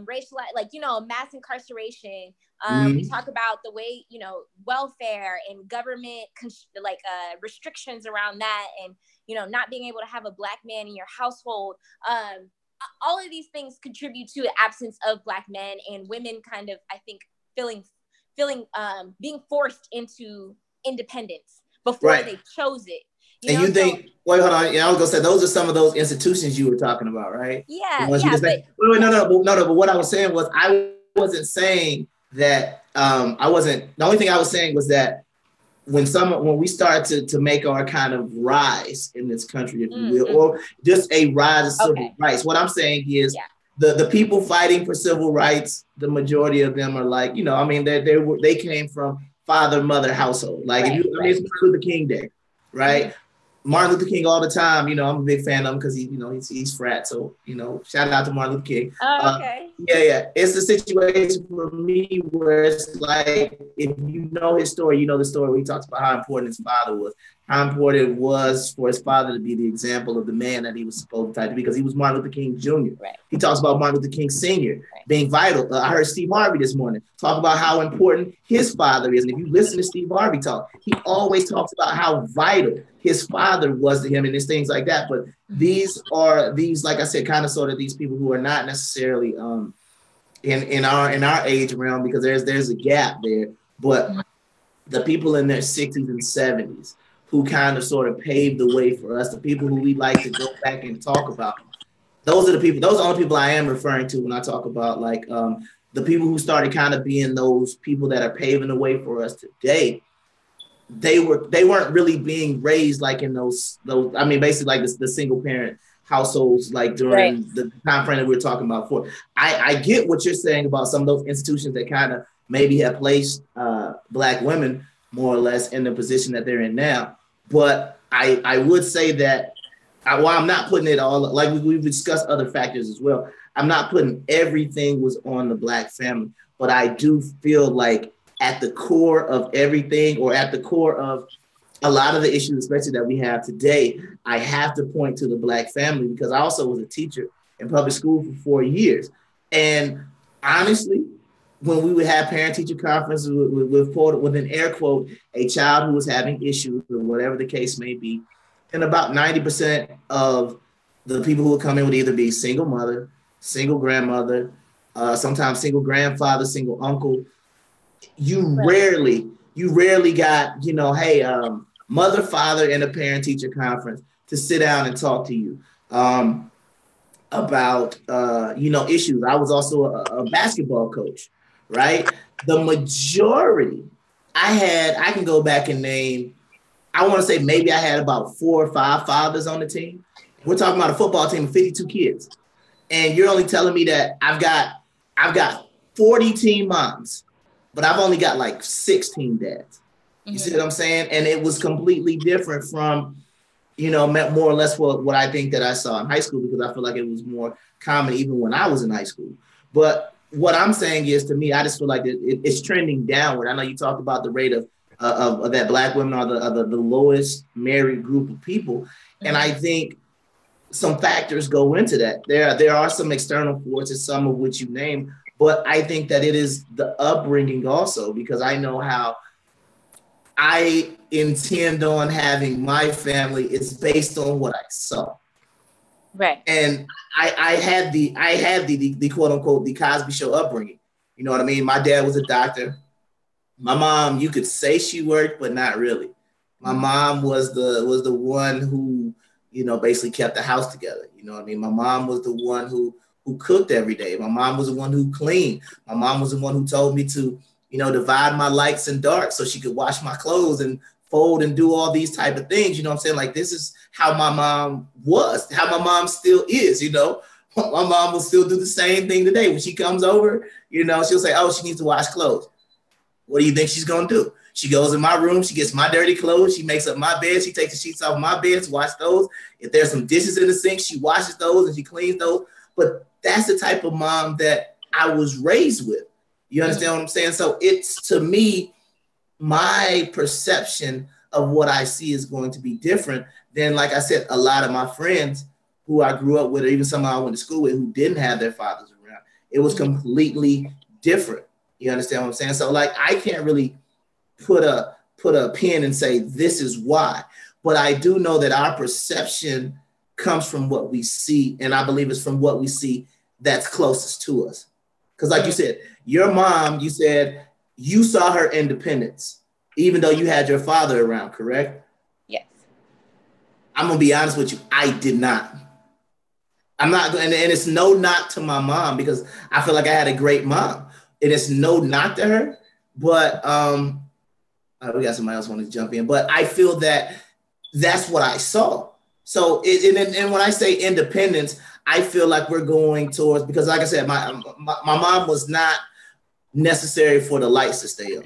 racial, mass incarceration, we talk about the way, welfare and government restrictions around that, and not being able to have a Black man in your household. All of these things contribute to the absence of Black men and women kind of, I think, feeling being forced into independence before they chose it. You think, wait, hold on. Yeah, I was gonna say those are some of those institutions you were talking about, right? Yeah. But what I was saying was I wasn't saying that I wasn't, the only thing I was saying was that when we start to make our kind of rise in this country, if you will, or just a rise of civil rights, what I'm saying is the people fighting for civil rights, the majority of them are like, you know, I mean, they came from father, mother household. Like, if you, I mean, it's Martin Luther King Day, right? Martin Luther King all the time, you know, I'm a big fan of him because he's frat. So, you know, shout out to Martin Luther King. Yeah. It's a situation for me where it's like, if you know his story, you know the story where he talks about how important his father was, how important it was for his father to be the example of the man that he was supposed to be, because he was Martin Luther King Jr. He talks about Martin Luther King Sr. being vital. I heard Steve Harvey this morning talk about how important his father is. And if you listen to Steve Harvey talk, he always talks about how vital his father was to him and there's things like that. But these, like I said, kind of sort of these people who are not necessarily in our age realm, because there's a gap there. But the people in their 60s and 70s who kind of sort of paved the way for us, the people who we like to go back and talk about, those are the only people I am referring to when I talk about like the people who started kind of being those people that are paving the way for us today. They weren't really being raised like in those I mean, basically like the single parent households, like during the time frame that we were talking about before. I get what you're saying about some of those institutions that kind of maybe have placed Black women more or less in the position that they're in now. But I would say that while I'm not putting it all, like we've discussed other factors as well, I'm not putting everything was on the Black family, but I do feel like at the core of everything, or at the core of a lot of the issues, especially that we have today, I have to point to the Black family, because I also was a teacher in public school for 4 years. And honestly, when we would have parent-teacher conferences with an air quote, a child who was having issues or whatever the case may be, and about 90% of the people who would come in would either be single mother, single grandmother, sometimes single grandfather, single uncle. You rarely got, you know, hey, mother, father in a parent-teacher conference to sit down and talk to you about, you know, issues. I was also a basketball coach, right? The majority, I can go back and name, I want to say maybe I had about 4 or 5 fathers on the team. We're talking about a football team of 52 kids. And you're only telling me that I've got 40 teen moms, but I've only got like 16 dads. You see what I'm saying? And it was completely different from, you know, more or less what I think that I saw in high school, because I feel like it was more common even when I was in high school. But what I'm saying is, to me, I just feel like it's trending downward. I know you talked about the rate of that Black women are the lowest married group of people. And I think some factors go into that. There are some external forces, some of which you named, but I think that it is the upbringing also, because I know how I intend on having my family is based on what I saw. Right. And I had the quote unquote, the Cosby Show upbringing. You know what I mean? My dad was a doctor. My mom, you could say she worked, but not really. My mom was the one who, you know, basically kept the house together. You know what I mean? My mom was the one who cooked every day. My mom was the one who cleaned. My mom was the one who told me to, you know, divide my lights and darks so she could wash my clothes and fold and do all these type of things. You know what I'm saying? Like, this is how my mom was, how my mom still is, you know. My mom will still do the same thing today. When she comes over, you know, she'll say, oh, she needs to wash clothes. What do you think she's going to do? She goes in my room, she gets my dirty clothes, she makes up my bed, she takes the sheets off my bed to wash those. If there's some dishes in the sink, she washes those and she cleans those. But that's the type of mom that I was raised with. You understand what I'm saying? So it's, to me, my perception of what I see is going to be different than, like I said, a lot of my friends who I grew up with, or even some I went to school with who didn't have their fathers around. It was completely different. You understand what I'm saying? So, like, I can't really put a pin and say this is why, but I do know that our perception comes from what we see, and I believe it's from what we see that's closest to us. Because, like you said, your mom, you said you saw her independence, even though you had your father around, correct? Yes. I'm gonna be honest with you, I did not. I'm not, and it's no knock to my mom, because I feel like I had a great mom. It is no knock to her, But we got somebody else want to jump in. But I feel that that's what I saw. So, and when I say independence, I feel like we're going towards, because like I said, my mom was not necessary for the lights to stay on.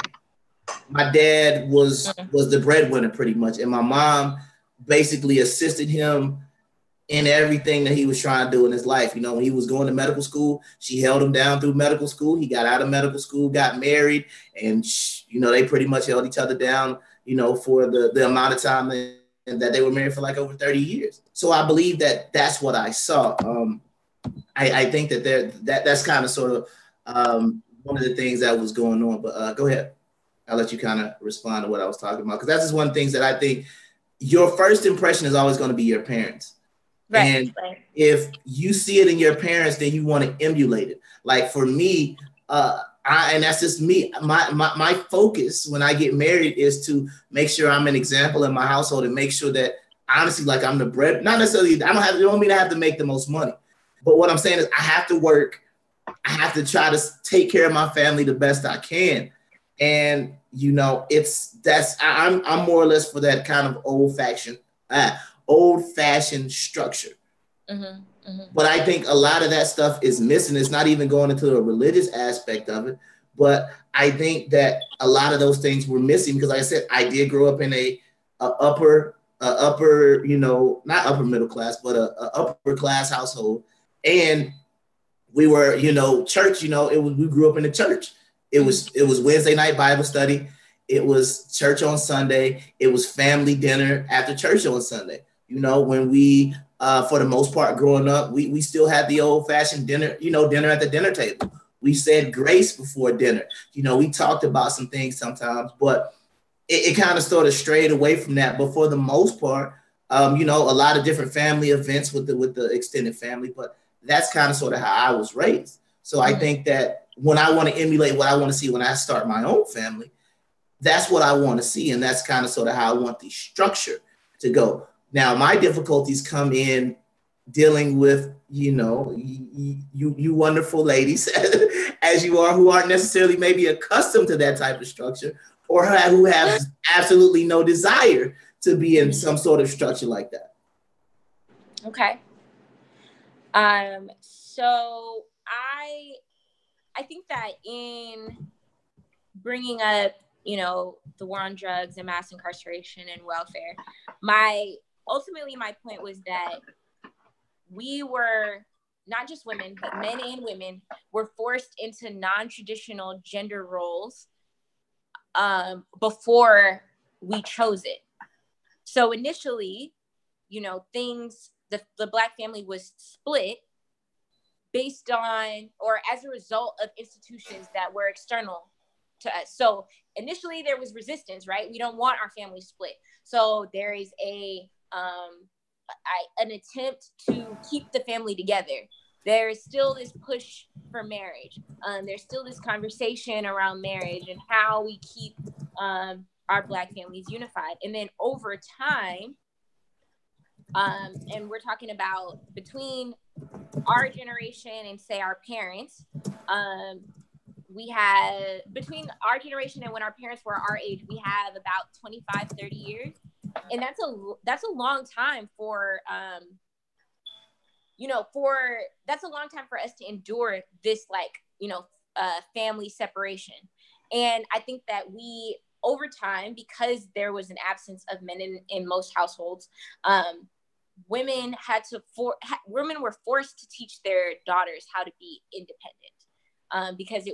My dad was the breadwinner pretty much, and my mom basically assisted him in everything that he was trying to do in his life. You know, when he was going to medical school, she held him down through medical school. He got out of medical school, got married, and you know, they pretty much held each other down, you know, for the amount of time that they were married for like over 30 years. So I believe that that's what I saw. I think that that's kind of sort of one of the things that was going on. But go ahead. I'll let you kind of respond to what I was talking about, because that's just one of the things that I think your first impression is always going to be your parents. Right, and if you see it in your parents, then you want to emulate it. Like for me, and that's just me. My focus when I get married is to make sure I'm an example in my household and make sure that honestly, like I'm the bread. Not necessarily. It don't mean I have to make the most money, but what I'm saying is I have to work. I have to try to take care of my family the best I can. And you know, I'm more or less for that kind of old fashioned structure. But I think a lot of that stuff is missing. It's not even going into the religious aspect of it. But I think that a lot of those things were missing because, like I said, I did grow up in a upper, you know, not upper middle class, but a upper class household. And we were, you know, church, you know, we grew up in the church. It was Wednesday night Bible study. It was church on Sunday. It was family dinner after church on Sunday. You know, when we, for the most part, growing up, we still had the old fashioned dinner, you know, dinner at the dinner table. We said grace before dinner. You know, we talked about some things sometimes, but it kind of sort of strayed away from that. But for the most part, you know, a lot of different family events with the extended family, but that's kind of sort of how I was raised. So I think that when I want to emulate what I want to see when I start my own family, that's what I want to see. And that's kind of sort of how I want the structure to go. Now, my difficulties come in dealing with, you know, you wonderful ladies as you are, who aren't necessarily maybe accustomed to that type of structure, or who have absolutely no desire to be in some sort of structure like that. Okay. So I think that in bringing up, you know, the war on drugs and mass incarceration and welfare, ultimately my point was that we were, not just women, but men and women were forced into non-traditional gender roles before we chose it. So initially, you know, the Black family was split based on, or as a result of institutions that were external to us. So initially there was resistance, right? We don't want our family split. So there is an attempt to keep the family together. There is still this push for marriage. There's still this conversation around marriage and how we keep our Black families unified. And then over time, and we're talking about between our generation and say our parents, we had, between our generation and when our parents were our age, we have about 25, 30 years. And that's a long time for, you know, that's a long time for us to endure this, like, you know, family separation. And I think that we, over time, because there was an absence of men in most households, women were forced to teach their daughters how to be independent, because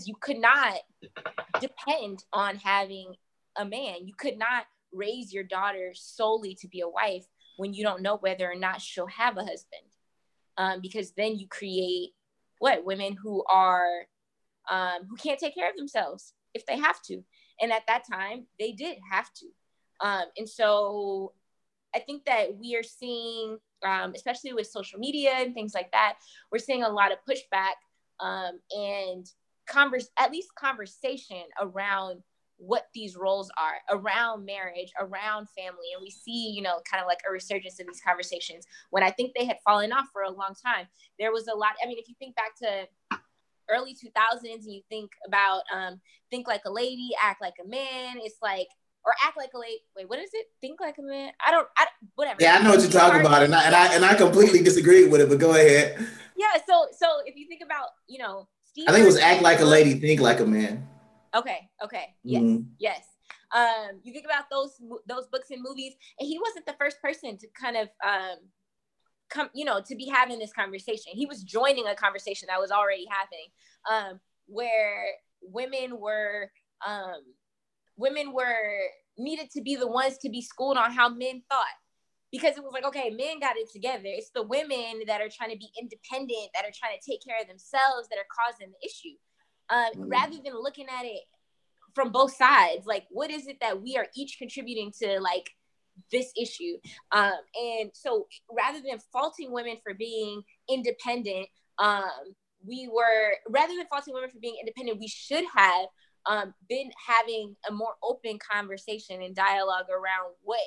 you could not depend on having a man. You could not raise your daughter solely to be a wife when you don't know whether or not she'll have a husband, because then you create women who are who can't take care of themselves if they have to. And at that time, they did have to. And so I think that we are seeing, especially with social media and things like that, we're seeing a lot of pushback and at least conversation around what these roles are, around marriage, around family. And we see, you know, kind of like a resurgence of these conversations when I think they had fallen off for a long time. There was a lot. I mean, if you think back to early 2000s and you think about think like a lady, act like a man, it's like, or act like a lady. Wait, what is it? Think like a man. Whatever. Yeah, I know what you're talking about, and I completely disagree with it. But go ahead. Yeah. So if you think about, Steve, I think it was act like a lady, think like a man. Okay. Yes. Mm-hmm. Yes. You think about those books and movies, and he wasn't the first person to kind of come, to be having this conversation. He was joining a conversation that was already happening, where women were needed to be the ones to be schooled on how men thought, because it was like, okay, men got it together. It's the women that are trying to be independent, that are trying to take care of themselves, that are causing the issue. Rather than looking at it from both sides, like, what is it that we are each contributing to, like, this issue? And so rather than faulting women for being independent, we should have been having a more open conversation and dialogue around what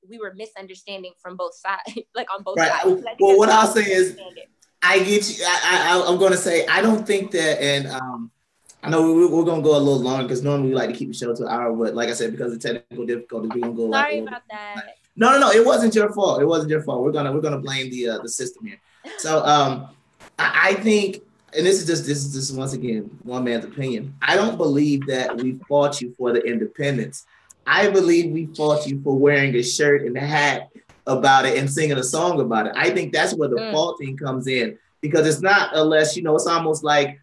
we were misunderstanding from both sides, like on both sides. Well, what I'll say is, I get you. I'm going to say, I don't think that, and I know we're going to go a little longer because normally we like to keep the show to an hour, but like I said, because of technical difficulties, we're going to go. Sorry about that. No, it wasn't your fault. It wasn't your fault. We're gonna blame the system here. So I think, and this is just once again one man's opinion. I don't believe that we fought you for the independence. I believe we fought you for wearing a shirt and a hat about it and singing a song about it. I think that's where the faulting comes in, because it's not unless, it's almost like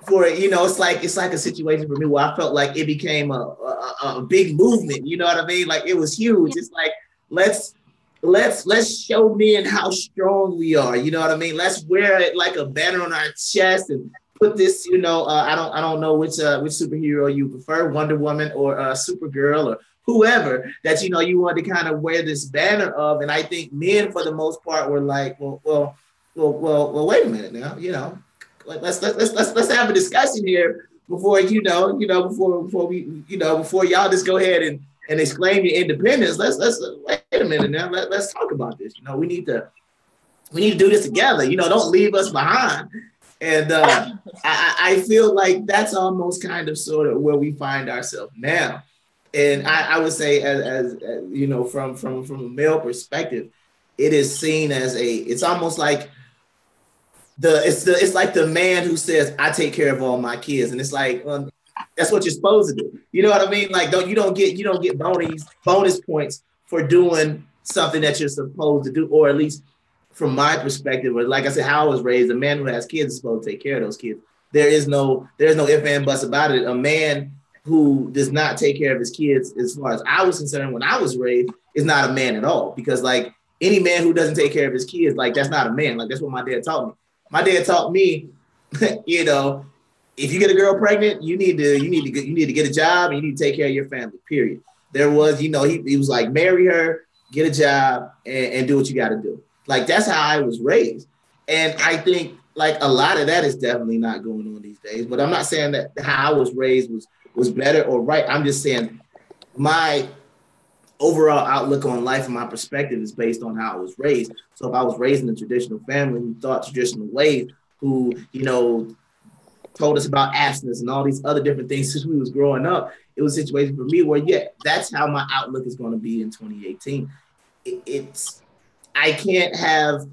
it's like a situation for me where I felt like it became a big movement. You know what I mean? Like, it was huge. It's like, let's show men how strong we are. You know what I mean? Let's wear it like a banner on our chest and put this, I don't know which superhero you prefer, Wonder Woman or Supergirl or whoever that, you want to kind of wear this banner of. And I think men, for the most part, were like, well, wait a minute now, let's have a discussion here before, before y'all just go ahead and exclaim your independence. Let's wait a minute now. Let's talk about this. We need to do this together. Don't leave us behind. And I feel like that's almost kind of sort of where we find ourselves now. And I would say, as from a male perspective, it is seen as it's almost like it's like the man who says, I take care of all my kids. And it's like, that's what you're supposed to do. You know what I mean? Like, you don't get bonus points for doing something that you're supposed to do, or at least from my perspective, or like I said, how I was raised, a man who has kids is supposed to take care of those kids. There's no if and buts about it. A man who does not take care of his kids, as far as I was concerned when I was raised, is not a man at all. Because, like, any man who doesn't take care of his kids, like, that's not a man. Like, that's what my dad taught me. My dad taught me, if you get a girl pregnant, you need to get a job and you need to take care of your family, period. There was, he was like, marry her, get a job, and do what you got to do. Like, that's how I was raised. And I think, like, a lot of that is definitely not going on these days. But I'm not saying that how I was raised was better or right. I'm just saying my overall outlook on life and my perspective is based on how I was raised. So if I was raised in a traditional family who thought traditional ways, who, told us about abstinence and all these other different things since we was growing up, it was a situation for me where, that's how my outlook is going to be in 2018. I can't have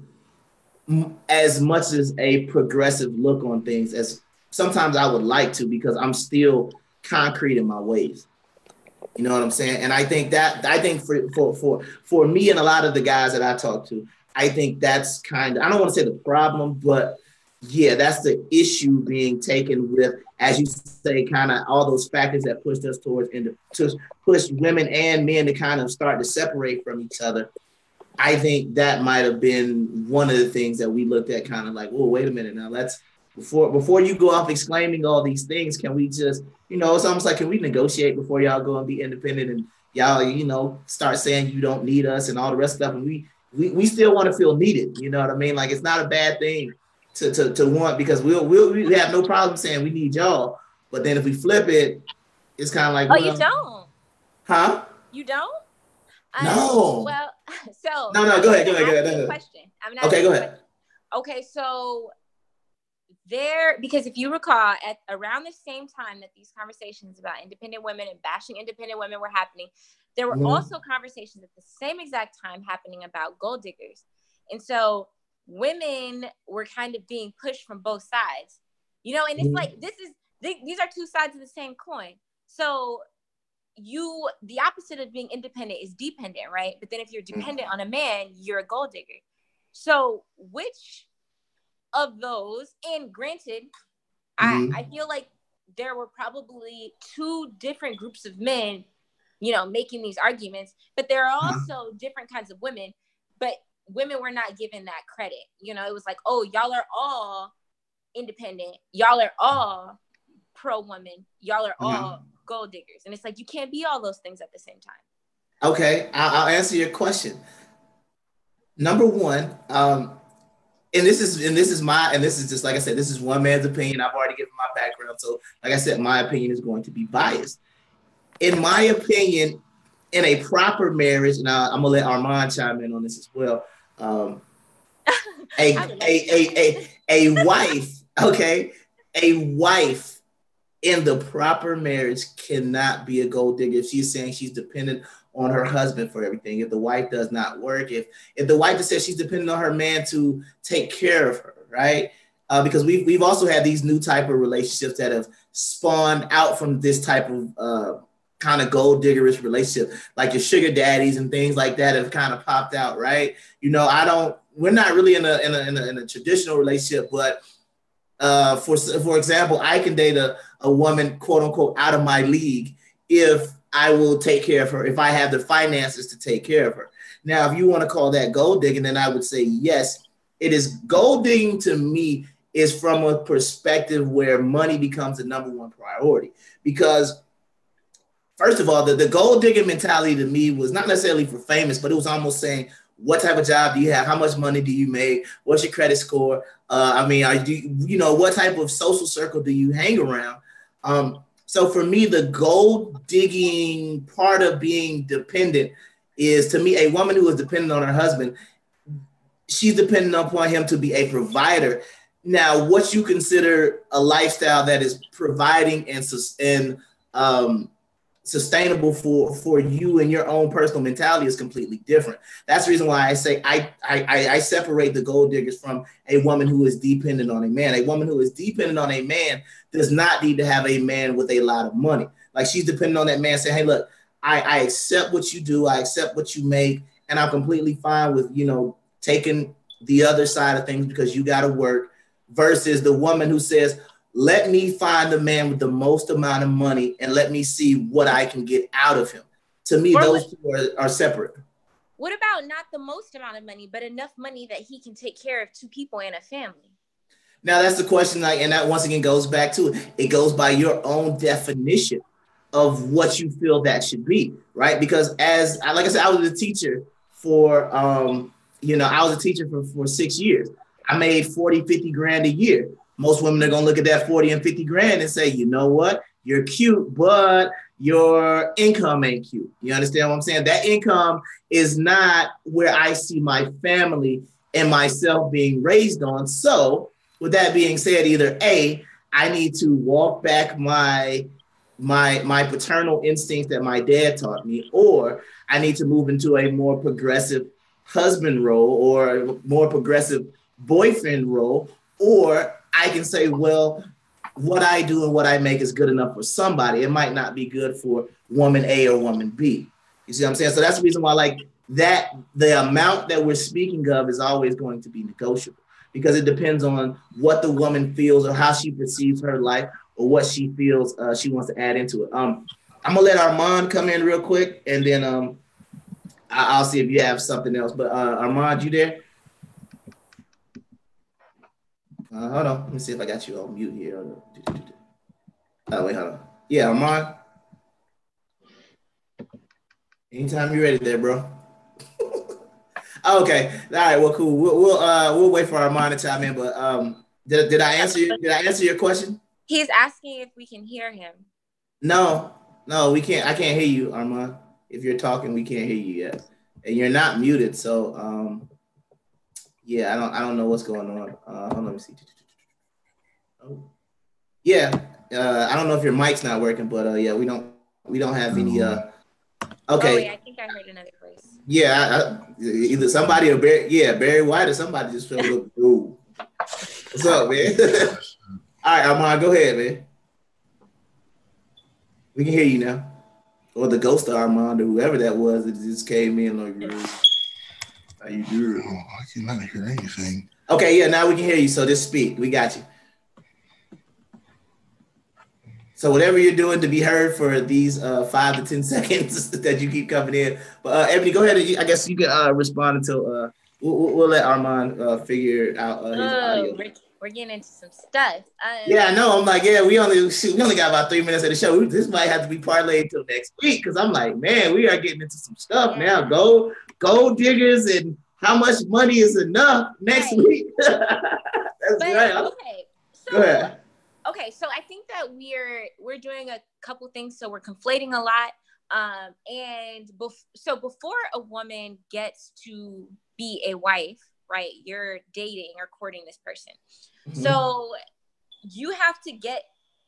as much as a progressive look on things as sometimes I would like to, because I'm still concrete in my ways. You know what I'm saying? And I think for me and a lot of the guys that I talk to, I think that's kind of, I don't want to say the problem, but that's the issue being taken with, as you say, kind of all those factors that pushed us towards to push women and men to kind of start to separate from each other. I think that might have been one of the things that we looked at, kind of like, well, wait a minute now, before you go off exclaiming all these things, can we just, it's almost like, can we negotiate before y'all go and be independent and y'all, start saying you don't need us and all the rest of stuff. And we still want to feel needed. You know what I mean? Like, it's not a bad thing to want, because we have no problem saying we need y'all. But then if we flip it, it's kind of like, oh, you don't? Huh? You don't? No. Well, so no. Go ahead. Question. Okay, go ahead. Okay, so because if you recall, at around the same time that these conversations about independent women and bashing independent women were happening, there were also conversations at the same exact time happening about gold diggers. And so women were kind of being pushed from both sides, you know, and it's like, these are two sides of the same coin. So the opposite of being independent is dependent, right? But then if you're dependent on a man, you're a gold digger. So which of those, and granted, I feel like there were probably two different groups of men, you know, making these arguments, but there are also different kinds of women, but women were not given that credit. You know, it was like, oh, y'all are all independent. Y'all are all pro-woman. Y'all are all gold diggers. And it's like, you can't be all those things at the same time. Okay, I'll answer your question. Number one, and this is just, like I said, this is one man's opinion. I've already given my background. So like I said, my opinion is going to be biased. In my opinion, in a proper marriage, and I'm gonna let Armand chime in on this as well. A wife, okay, a wife in the proper marriage cannot be a gold digger if she's saying she's dependent on her husband for everything. If the wife does not work, if the wife just says she's dependent on her man to take care of her, right? Because we've also had these new type of relationships that have spawned out from this type of kind of gold diggerish relationship, like your sugar daddies and things like that have kind of popped out, right? You know, we're not really in a traditional relationship, but for example, I can date a woman, quote unquote, out of my league if I will take care of her, if I have the finances to take care of her. Now, if you want to call that gold digging, then I would say yes, it is. Gold digging to me is from a perspective where money becomes the number one priority. Because first of all, the gold digging mentality to me was not necessarily for famous, but it was almost saying, what type of job do you have? How much money do you make? What's your credit score? What type of social circle do you hang around? So for me, the gold digging part of being dependent is, to me, a woman who is dependent on her husband. She's dependent upon him to be a provider. Now, what you consider a lifestyle that is providing and sustainable for you and your own personal mentality is completely different. That's the reason why I say I separate the gold diggers from a woman who is dependent on a man. A woman who is dependent on a man does not need to have a man with a lot of money. Like, she's dependent on that man saying, hey, look, I accept what you do. I accept what you make. And I'm completely fine with, you know, taking the other side of things because you got to work, versus the woman who says, let me find the man with the most amount of money and let me see what I can get out of him. To me, those two are separate. What about not the most amount of money, but enough money that he can take care of two people and a family? Now, that's the question. And that once again goes back to it. It goes by your own definition of what you feel that should be, right? Because like I said, I was a teacher for 6 years. I made 40, 50 grand a year. Most women are going to look at that 40 and 50 grand and say, you know what? You're cute, but your income ain't cute. You understand what I'm saying? That income is not where I see my family and myself being raised on. So with that being said, either A, I need to walk back my paternal instincts that my dad taught me, or I need to move into a more progressive husband role or a more progressive boyfriend role, or I can say, well, what I do and what I make is good enough for somebody. It might not be good for woman A or woman B. You see what I'm saying? So that's the reason why, like, that the amount that we're speaking of is always going to be negotiable, because it depends on what the woman feels or how she perceives her life or what she feels she wants to add into it. I'm gonna let Armand come in real quick, and then I'll see if you have something else. But Armand, you there? Hold on. Let me see if I got you on mute here. Oh, wait, hold on. Yeah, Armand. Anytime you're ready there, bro. Okay. All right. Well, cool. We'll wait for Armand to chime in. But did I answer your question? He's asking if we can hear him. No, we can't. I can't hear you, Armand. If you're talking, we can't hear you yet, and you're not muted. So yeah, I don't know what's going on. Hold on, let me see. Oh. Yeah, I don't know if your mic's not working, but yeah, we don't have any. Okay. Oh, wait, I think I heard another voice. Yeah, either somebody or Barry White or somebody just showed up. Ooh. What's up, man? All right, Armand, go ahead, man. We can hear you now. Or the ghost of Armand or whoever that was that just came in like, how you doing? Oh, I cannot hear anything. Okay, yeah, now we can hear you. So just speak. We got you. So whatever you're doing to be heard for these 5 to 10 seconds that you keep coming in. But Ebony, go ahead. I guess you can respond until we'll let Armand figure out his audio. We're getting into some stuff. Yeah, I know. I'm like, yeah, we only got about 3 minutes of the show. This might have to be parlayed till next week because I'm like, man, we are getting into some stuff now. Gold diggers and how much money is enough next week. That's right. Okay. So, go ahead. Okay, so I think that we're doing a couple things. So we're conflating a lot. So before a woman gets to be a wife, right, you're dating or courting this person. Mm-hmm. So you have to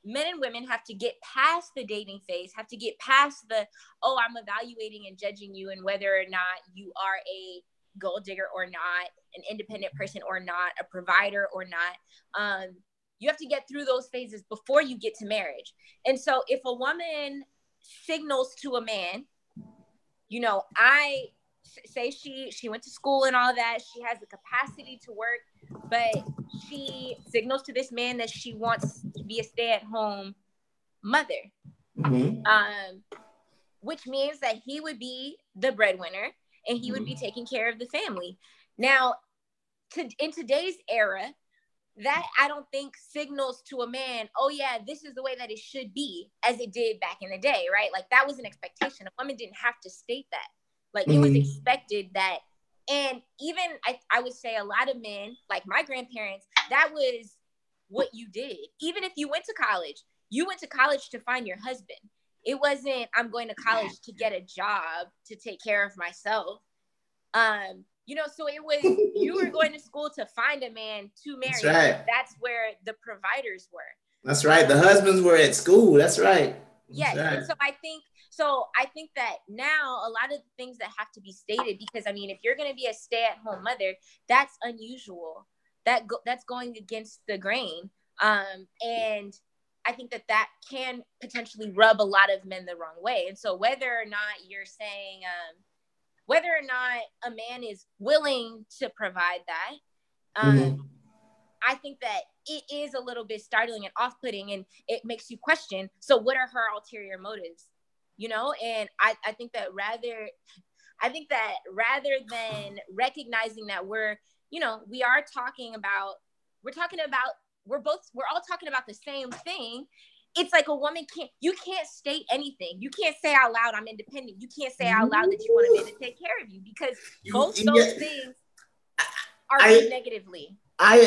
men and women have to get past the dating phase, have to get past I'm evaluating and judging you and whether or not you are a gold digger or not, an independent person or not, a provider or not. You have to get through those phases before you get to marriage. And so if a woman signals to a man, I say she went to school and all that, she has the capacity to work, but she signals to this man that she wants to be a stay-at-home mother. Mm-hmm. Which means that he would be the breadwinner and he would be taking care of the family. Now, in today's era, that I don't think signals to a man, oh yeah, this is the way that it should be, as it did back in the day, right? Like that was an expectation. A woman didn't have to state that. Like it was expected that, and even I would say a lot of men, like my grandparents, that was what you did. Even if you went to college to find your husband. It wasn't, I'm going to college to get a job to take care of myself. So it was, you were going to school to find a man to marry. That's right. That's where the providers were. That's right. The husbands were at school. That's right. Yes. Right. And so I think that now a lot of the things that have to be stated, because if you're going to be a stay-at-home mother, that's unusual. That's going against the grain. And I think that can potentially rub a lot of men the wrong way. And so whether or not you're saying, whether or not a man is willing to provide that, I think that it is a little bit startling and off-putting, and it makes you question, so what are her ulterior motives? And I think that rather than recognizing that we're all talking about the same thing. It's like a woman can't state anything. You can't say out loud, I'm independent. You can't say out loud that you want a man to take care of you, because both those things are negatively. I'm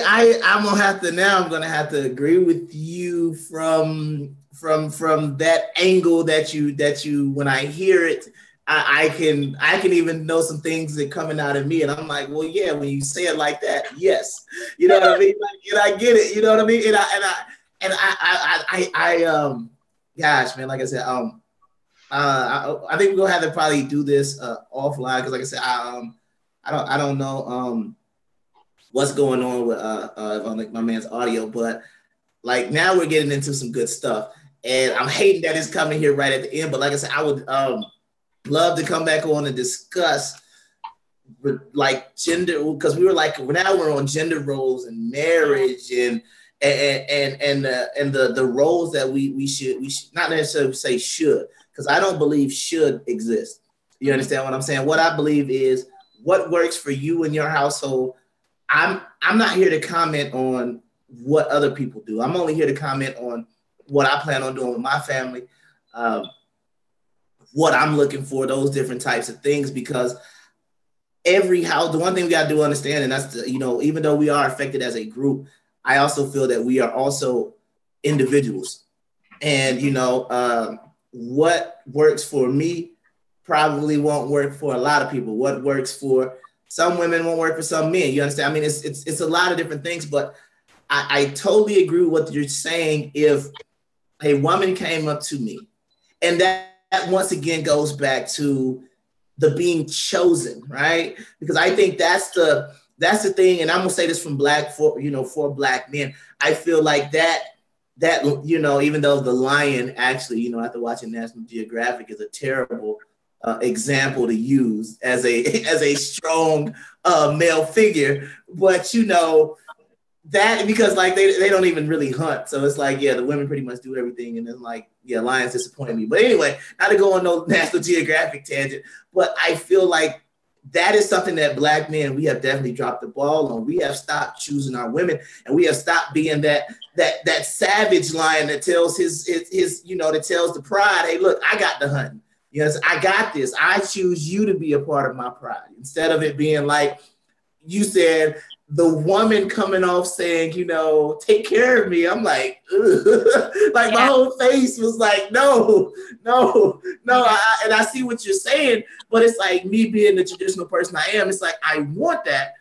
gonna have to agree with you from that angle that you when I hear it, I can even know some things that coming out of me, and I'm like, well, yeah, when you say it like that, yes, you know what I mean, and I get it, you know what I mean, and I gosh, man, like I said, I think we're gonna have to probably do this offline, because like I said, I don't know what's going on with on my man's audio, but like now we're getting into some good stuff, and I'm hating that it's coming here right at the end. But like I said, I would love to come back on and discuss like gender, because we were like, now we're on gender roles and marriage and the roles that we should not necessarily say should, because I don't believe should exist. You understand what I'm saying? What I believe is what works for you and your household. I'm not here to comment on what other people do. I'm only here to comment on what I plan on doing with my family, what I'm looking for, those different types of things, because every house, the one thing we got to do understand, and that's even though we are affected as a group, I also feel that we are also individuals, and what works for me probably won't work for a lot of people. What works for some women won't work for some men. You understand? I mean, it's a lot of different things, but I totally agree with what you're saying. If a woman came up to me, and that once again goes back to the being chosen, right? Because I think that's the thing, and I'm gonna say this from for Black men. I feel like that even though the lion actually, after watching National Geographic, is a terrible example to use as a strong male figure, but that, because like they don't even really hunt, so it's like, yeah, the women pretty much do everything, and then like, yeah, lions disappoint me. But anyway, not to go on no National Geographic tangent, but I feel like that is something that Black men, we have definitely dropped the ball on. We have stopped choosing our women, and we have stopped being that savage lion that tells his that tells the pride, hey, look, I got the hunting. Yes, I got this. I choose you to be a part of my pride. Instead of it being like you said, the woman coming off saying, take care of me. I'm like, ugh. Like my whole face was like, no. And I see what you're saying, but it's like me being the traditional person I am. It's like, I want that,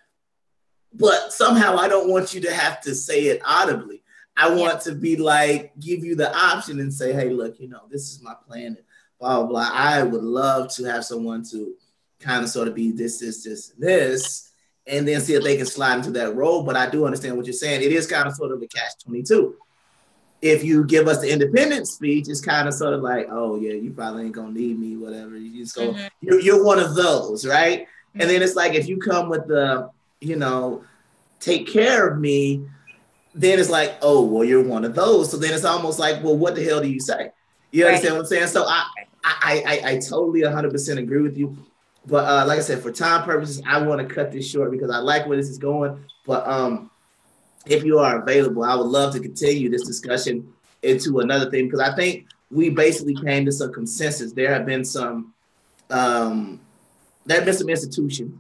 but somehow I don't want you to have to say it audibly. I want to be like, give you the option and say, hey, look, this is my plan. And blah, blah, blah. I would love to have someone to kind of sort of be this, and then see if they can slide into that role. But I do understand what you're saying. It is kind of sort of a catch-22. If you give us the independent speech, it's kind of sort of like, oh yeah, you probably ain't gonna need me, whatever. You just go, you're one of those, right? Mm-hmm. And then it's like, if you come with the, take care of me, then it's like, oh, well, you're one of those. So then it's almost like, well, what the hell do you say? You understand what I'm saying? So I totally 100% agree with you. But like I said, for time purposes, I want to cut this short because I like where this is going. But if you are available, I would love to continue this discussion into another thing, because I think we basically came to some consensus. There have been some institutions,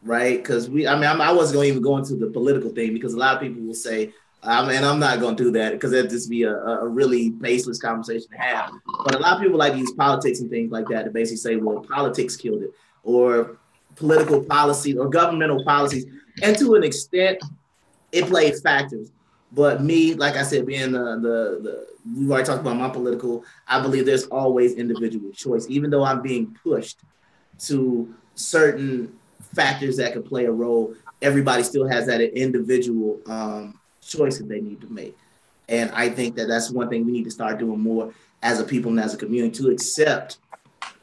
right? Because I wasn't going to even go into the political thing, because a lot of people will say, and I'm not going to do that because that'd just be a really baseless conversation to have. But a lot of people like to use politics and things like that to basically say, well, politics killed it, or political policy or governmental policies. And to an extent, it played factors. But me, like I said, being we've already talked about my political, I believe there's always individual choice. Even though I'm being pushed to certain factors that could play a role, everybody still has that individual choice that they need to make. And I think that that's one thing we need to start doing more as a people and as a community, to accept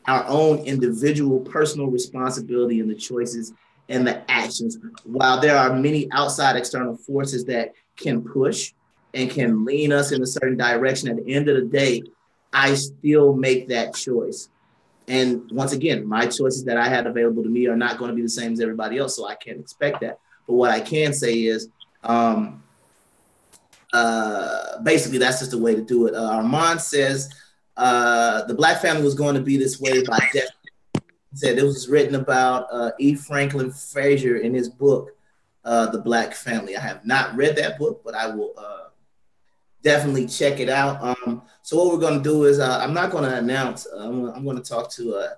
our own individual personal responsibility in the choices and the actions. While there are many outside external forces that can push and can lean us in a certain direction, at the end of the day, I still make that choice. And once again, my choices that I had available to me are not going to be the same as everybody else, so I can't expect that. But what I can say is, basically, that's just the way to do it. Armand says, the Black family was going to be this way by death. He said it was written about E. Franklin Frazier in his book, The Black Family. I have not read that book, but I will definitely check it out. So what we're going to do is, I'm not going to announce. I'm going to talk to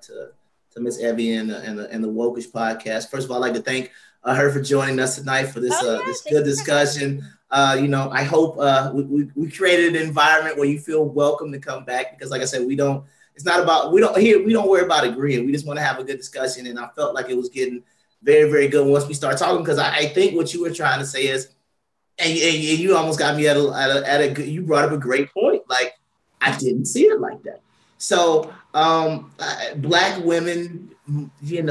Miss Evie and the Wokish podcast. First of all, I'd like to thank her for joining us tonight for this this good discussion. I hope we created an environment where you feel welcome to come back, because like I said, we don't worry about agreeing. We just want to have a good discussion. And I felt like it was getting very, very good once we start talking, because I think what you were trying to say is, and you almost got me at a good, you brought up a great point. Like, I didn't see it like that. So Black women, we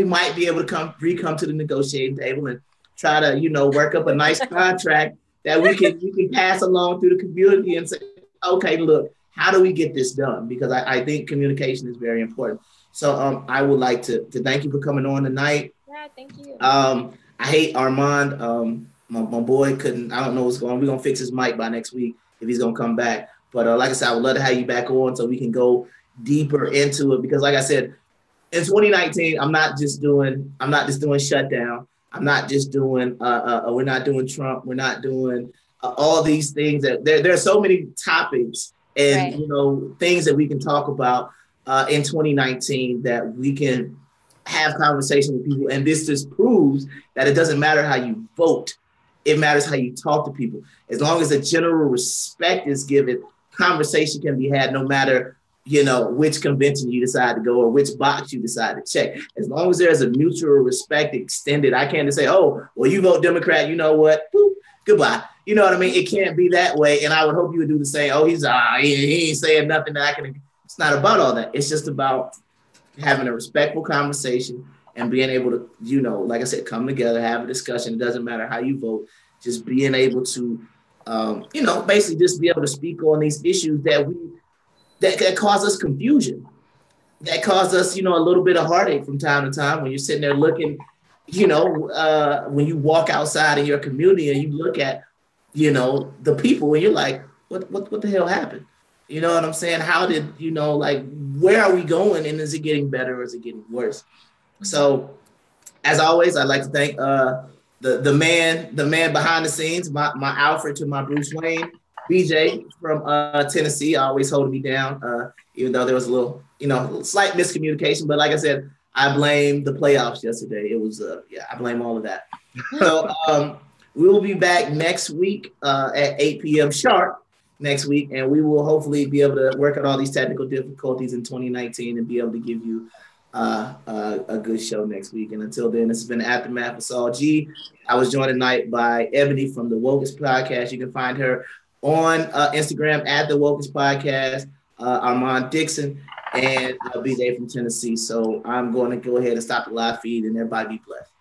might be able to come to the negotiating table and try to, work up a nice contract that we can pass along through the community and say, okay, look, how do we get this done? Because I think communication is very important. So I would like to thank you for coming on tonight. Yeah, thank you. I hate Armand. My boy couldn't, I don't know what's going on. We're going to fix his mic by next week if he's going to come back. But like I said, I would love to have you back on so we can go deeper into it. Because like I said, in 2019, I'm not just doing shutdown. I'm not just doing, we're not doing Trump. We're not doing all these things. That there are so many topics and, things that we can talk about in 2019 that we can have conversation with people. And this just proves that it doesn't matter how you vote It matters how you talk to people. As long as a general respect is given, conversation can be had no matter, which convention you decide to go or which box you decide to check. As long as there's a mutual respect extended, I can't just say, oh, well, you vote Democrat, you know what? Boop, goodbye. You know what I mean? It can't be that way. And I would hope you would do the same. Oh, he ain't saying nothing that I can. It's not about all that. It's just about having a respectful conversation and being able to, like I said, come together, have a discussion. It doesn't matter how you vote, just being able to, basically just be able to speak on these issues that cause us confusion, that cause us, a little bit of heartache from time to time when you're sitting there looking, when you walk outside in your community and you look at, the people and you're like, what the hell happened? You know what I'm saying? How did, where are we going? And is it getting better or is it getting worse? So as always, I'd like to thank the man behind the scenes, my Alfred to my Bruce Wayne, BJ from Tennessee, always holding me down, even though there was a little, slight miscommunication. But like I said, I blame the playoffs yesterday. It was, I blame all of that. So we will be back next week at 8 p.m. sharp next week, and we will hopefully be able to work out all these technical difficulties in 2019 and be able to give you a good show next week. And until then, this has been Aftermath with Saul G. I was joined tonight by Ebony from the Wokest Podcast. You can find her on Instagram at the Wokest Podcast, Armand Dixon, and BJ from Tennessee. So I'm going to go ahead and stop the live feed, and everybody be blessed.